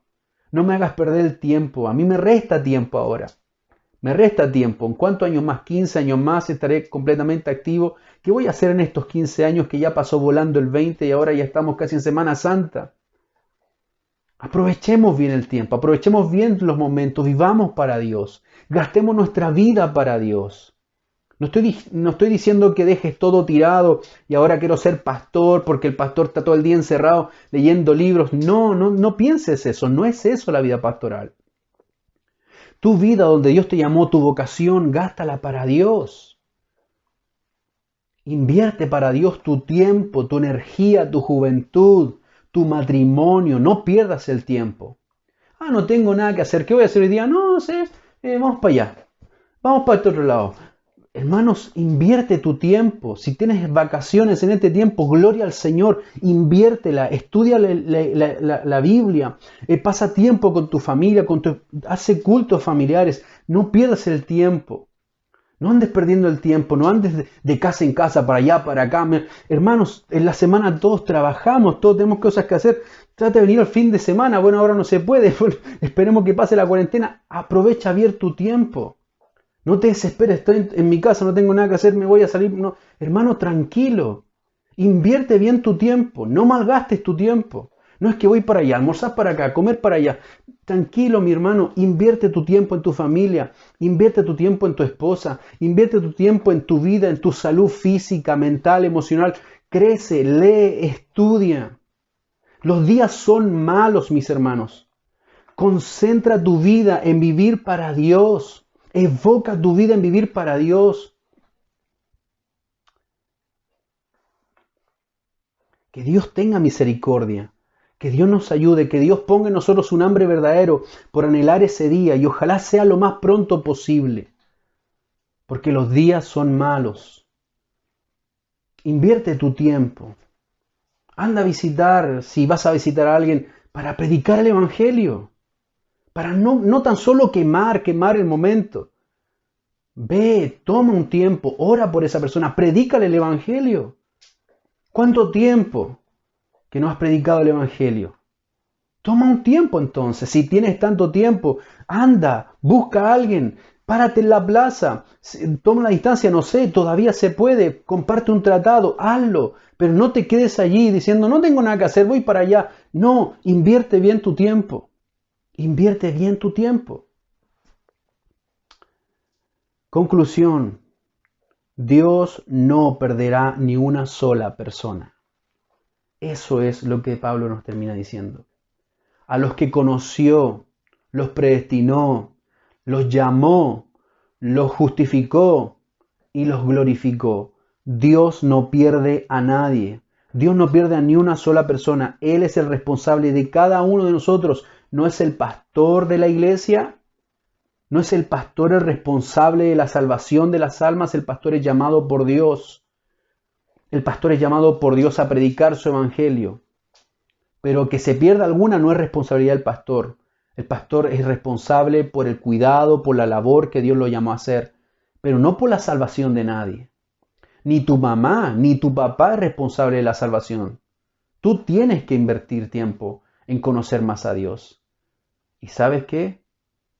No me hagas perder el tiempo. A mí me resta tiempo ahora. Me resta tiempo. ¿En cuántos años más? 15 años más estaré completamente activo. ¿Qué voy a hacer en estos 15 años que ya pasó volando el 20 y ahora ya estamos casi en Semana Santa? Aprovechemos bien el tiempo, aprovechemos bien los momentos, vivamos para Dios, gastemos nuestra vida para Dios. No estoy diciendo que dejes todo tirado y ahora quiero ser pastor porque el pastor está todo el día encerrado leyendo libros. No pienses eso, no es eso la vida pastoral. Tu vida donde Dios te llamó, tu vocación, gástala para Dios. Invierte para Dios tu tiempo, tu energía, tu juventud, tu matrimonio. No pierdas el tiempo. No tengo nada que hacer. ¿Qué voy a hacer hoy día? No sé, vamos para allá. Vamos para este otro lado. Hermanos, invierte tu tiempo. Si tienes vacaciones en este tiempo, gloria al Señor. Inviértela, estudia la Biblia. Pasa tiempo con tu familia, hace cultos familiares. No pierdas el tiempo. No andes perdiendo el tiempo, no andes de casa en casa, para allá, para acá. Hermanos, en la semana todos trabajamos, todos tenemos cosas que hacer. Trata de venir al fin de semana. Bueno, ahora no se puede. Esperemos que pase la cuarentena. Aprovecha bien tu tiempo. No te desesperes, estoy en mi casa, no tengo nada que hacer, me voy a salir. No. Hermano, tranquilo. Invierte bien tu tiempo. No malgastes tu tiempo. No es que voy para allá, almorzar para acá, comer para allá. Tranquilo, mi hermano, invierte tu tiempo en tu familia, invierte tu tiempo en tu esposa, invierte tu tiempo en tu vida, en tu salud física, mental, emocional. Crece, lee, estudia. Los días son malos, mis hermanos. Concentra tu vida en vivir para Dios. Evoca tu vida en vivir para Dios. Que Dios tenga misericordia. Que Dios nos ayude, que Dios ponga en nosotros un hambre verdadero por anhelar ese día y ojalá sea lo más pronto posible, porque los días son malos. Invierte tu tiempo. Anda a visitar, si vas a visitar a alguien, para predicar el Evangelio, para no tan solo quemar el momento. Ve, toma un tiempo, ora por esa persona, predícale el Evangelio. ¿Cuánto tiempo que no has predicado el Evangelio? Toma un tiempo entonces. Si tienes tanto tiempo, anda, busca a alguien, párate en la plaza, toma la distancia, no sé, todavía se puede, comparte un tratado, hazlo, pero no te quedes allí diciendo, no tengo nada que hacer, voy para allá. No, invierte bien tu tiempo. Invierte bien tu tiempo. Conclusión. Dios no perderá ni una sola persona. Eso es lo que Pablo nos termina diciendo. A los que conoció, los predestinó, los llamó, los justificó y los glorificó. Dios no pierde a nadie. Dios no pierde a ni una sola persona. Él es el responsable de cada uno de nosotros. No es el pastor de la iglesia. No es el pastor el responsable de la salvación de las almas. El pastor es llamado por Dios. El pastor es llamado por Dios a predicar su evangelio. Pero que se pierda alguna no es responsabilidad del pastor. El pastor es responsable por el cuidado, por la labor que Dios lo llamó a hacer, pero no por la salvación de nadie. Ni tu mamá, ni tu papá es responsable de la salvación. Tú tienes que invertir tiempo en conocer más a Dios. ¿Y sabes qué?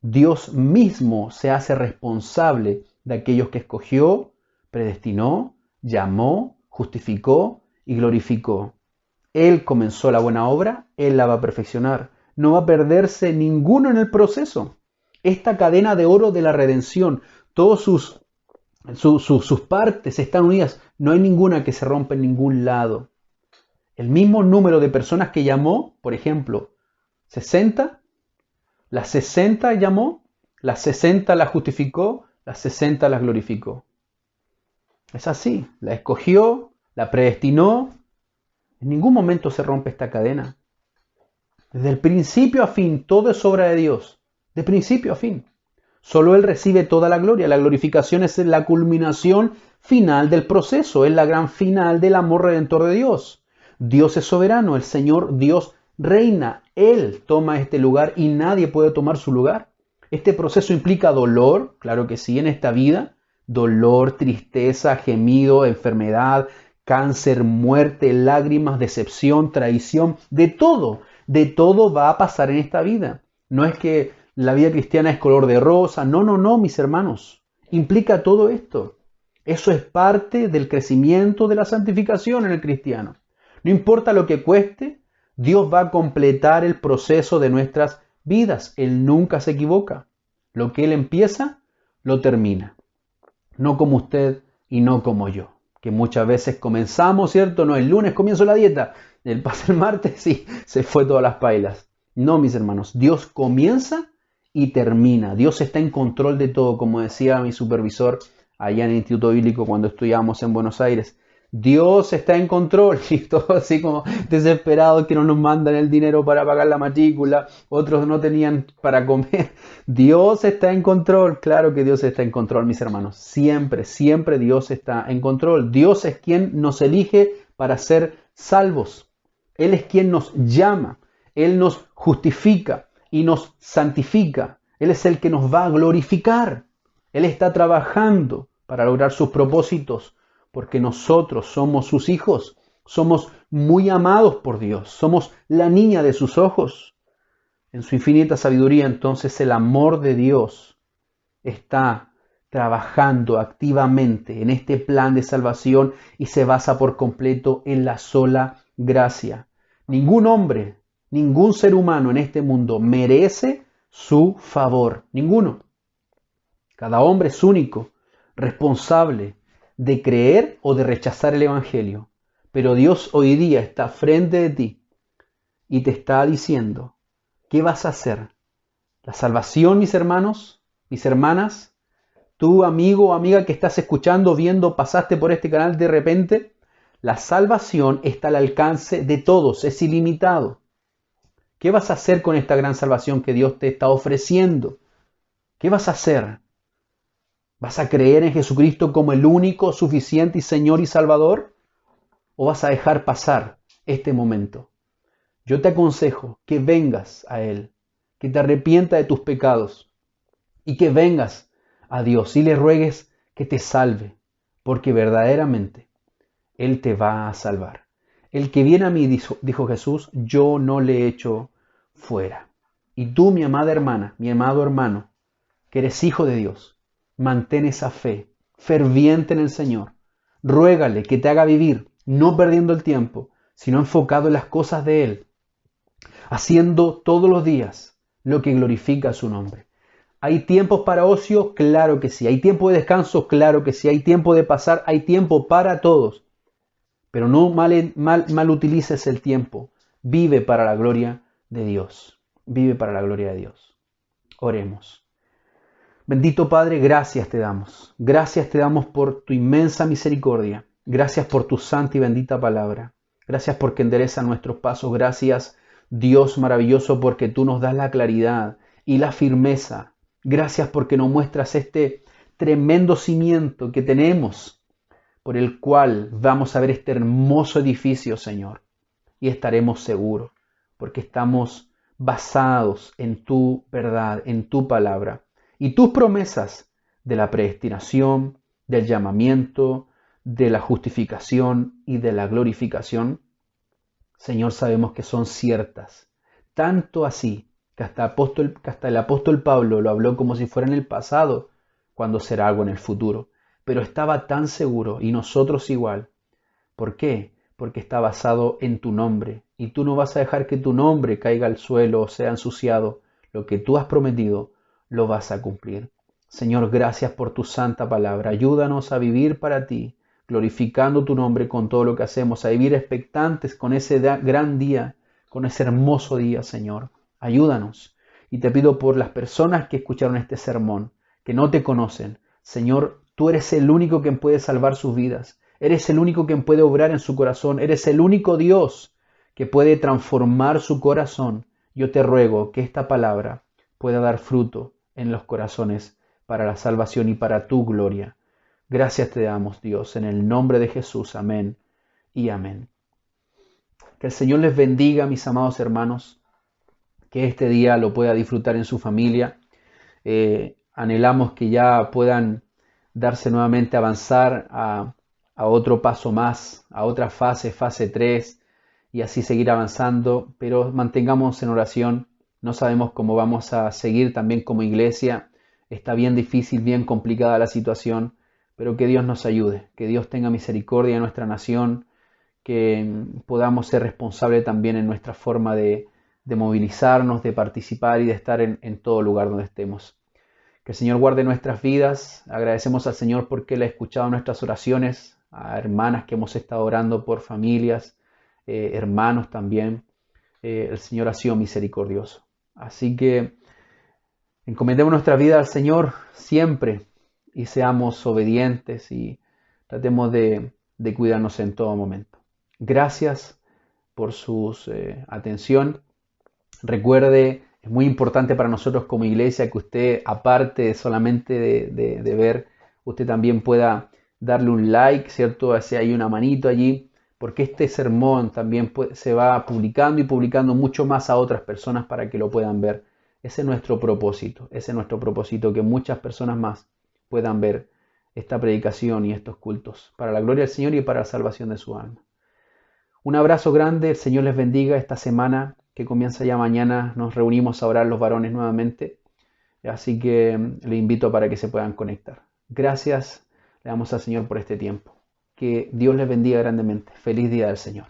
Dios mismo se hace responsable de aquellos que escogió, predestinó, llamó, justificó y glorificó. Él comenzó la buena obra, Él la va a perfeccionar. No va a perderse ninguno en el proceso. Esta cadena de oro de la redención, todas sus partes están unidas. No hay ninguna que se rompa en ningún lado. El mismo número de personas que llamó, por ejemplo, 60, las 60 llamó, las 60 las justificó, las 60 las glorificó. Es así, la escogió, la predestinó. En ningún momento se rompe esta cadena. Desde el principio a fin, todo es obra de Dios. De principio a fin. Solo Él recibe toda la gloria. La glorificación es la culminación final del proceso. Es la gran final del amor redentor de Dios. Dios es soberano. El Señor Dios reina. Él toma este lugar y nadie puede tomar su lugar. Este proceso implica dolor, claro que sí, en esta vida. Dolor, tristeza, gemido, enfermedad, cáncer, muerte, lágrimas, decepción, traición, de todo va a pasar en esta vida. No es que la vida cristiana es color de rosa, no, mis hermanos, implica todo esto. Eso es parte del crecimiento de la santificación en el cristiano. No importa lo que cueste, Dios va a completar el proceso de nuestras vidas. Él nunca se equivoca. Lo que Él empieza, lo termina. No como usted y no como yo, que muchas veces comenzamos, ¿cierto? No, el lunes comienzo la dieta, pasa el martes y se fue todas las pailas. No, mis hermanos, Dios comienza y termina. Dios está en control de todo, como decía mi supervisor allá en el Instituto Bíblico cuando estudiábamos en Buenos Aires. Dios está en control, y todos así como desesperados que no nos mandan el dinero para pagar la matrícula, otros no tenían para comer. Dios está en control, claro que Dios está en control, mis hermanos. Siempre, siempre Dios está en control. Dios es quien nos elige para ser salvos. Él es quien nos llama, Él nos justifica y nos santifica. Él es el que nos va a glorificar. Él está trabajando para lograr sus propósitos, porque nosotros somos sus hijos, somos muy amados por Dios, somos la niña de sus ojos. En su infinita sabiduría, entonces, el amor de Dios está trabajando activamente en este plan de salvación y se basa por completo en la sola gracia. Ningún hombre, ningún ser humano en este mundo merece su favor, ninguno. Cada hombre es único, responsable de creer o de rechazar el Evangelio. Pero Dios hoy día está frente de ti y te está diciendo, ¿qué vas a hacer? La salvación, mis hermanos, mis hermanas, tú amigo o amiga que estás escuchando, viendo, pasaste por este canal de repente, la salvación está al alcance de todos, es ilimitado. ¿Qué vas a hacer con esta gran salvación que Dios te está ofreciendo? ¿Qué vas a hacer? ¿Vas a creer en Jesucristo como el único, suficiente y Señor y Salvador? ¿O vas a dejar pasar este momento? Yo te aconsejo que vengas a Él, que te arrepientas de tus pecados y que vengas a Dios y le ruegues que te salve, porque verdaderamente Él te va a salvar. El que viene a mí, dijo Jesús, yo no le echo fuera. Y tú, mi amada hermana, mi amado hermano, que eres hijo de Dios, mantén esa fe ferviente en el Señor. Ruégale que te haga vivir, no perdiendo el tiempo, sino enfocado en las cosas de Él, haciendo todos los días lo que glorifica su nombre. ¿Hay tiempos para ocio? Claro que sí. ¿Hay tiempo de descanso? Claro que sí. ¿Hay tiempo de pasar? Hay tiempo para todos. Pero no mal utilices el tiempo. Vive para la gloria de Dios. Vive para la gloria de Dios. Oremos. Bendito Padre, gracias te damos. Gracias te damos por tu inmensa misericordia. Gracias por tu santa y bendita palabra. Gracias porque endereza nuestros pasos. Gracias, Dios maravilloso, porque tú nos das la claridad y la firmeza. Gracias porque nos muestras este tremendo cimiento que tenemos, por el cual vamos a ver este hermoso edificio, Señor. Y estaremos seguros, porque estamos basados en tu verdad, en tu palabra. Y tus promesas de la predestinación, del llamamiento, de la justificación y de la glorificación, Señor, sabemos que son ciertas. Tanto así que hasta el apóstol Pablo lo habló como si fuera en el pasado, cuando será algo en el futuro. Pero estaba tan seguro, y nosotros igual. ¿Por qué? Porque está basado en tu nombre. Y tú no vas a dejar que tu nombre caiga al suelo o sea ensuciado. Lo que tú has prometido, lo vas a cumplir. Señor, gracias por tu santa palabra. Ayúdanos a vivir para ti, glorificando tu nombre con todo lo que hacemos, a vivir expectantes con ese gran día, con ese hermoso día, Señor. Ayúdanos. Y te pido por las personas que escucharon este sermón, que no te conocen. Señor, tú eres el único quien puede salvar sus vidas. Eres el único quien puede obrar en su corazón. Eres el único Dios que puede transformar su corazón. Yo te ruego que esta palabra pueda dar fruto en los corazones para la salvación y para tu gloria. Gracias te damos, Dios, en el nombre de Jesús. Amén y amén. Que el Señor les bendiga, mis amados hermanos, que este día lo pueda disfrutar en su familia. Anhelamos que ya puedan darse nuevamente, avanzar a otro paso más, a otra fase, fase 3, y así seguir avanzando, pero mantengamos en oración. No sabemos cómo vamos a seguir también como iglesia. Está bien difícil, bien complicada la situación, pero que Dios nos ayude, que Dios tenga misericordia de nuestra nación, que podamos ser responsables también en nuestra forma de movilizarnos, de participar y de estar en todo lugar donde estemos. Que el Señor guarde nuestras vidas. Agradecemos al Señor porque Él ha escuchado nuestras oraciones, a hermanas que hemos estado orando por familias, hermanos también. El Señor ha sido misericordioso. Así que encomendemos nuestra vida al Señor siempre y seamos obedientes y tratemos de cuidarnos en todo momento. Gracias por su atención. Recuerde, es muy importante para nosotros como iglesia que usted, aparte solamente de ver, usted también pueda darle un like, ¿cierto? Si hay una manito allí, porque este sermón también se va publicando y publicando mucho más a otras personas para que lo puedan ver. Ese es nuestro propósito, que muchas personas más puedan ver esta predicación y estos cultos para la gloria del Señor y para la salvación de su alma. Un abrazo grande, el Señor les bendiga. Esta semana que comienza ya mañana nos reunimos a orar los varones nuevamente, así que le invito para que se puedan conectar. Gracias, le damos al Señor por este tiempo. Que Dios les bendiga grandemente. Feliz día del Señor.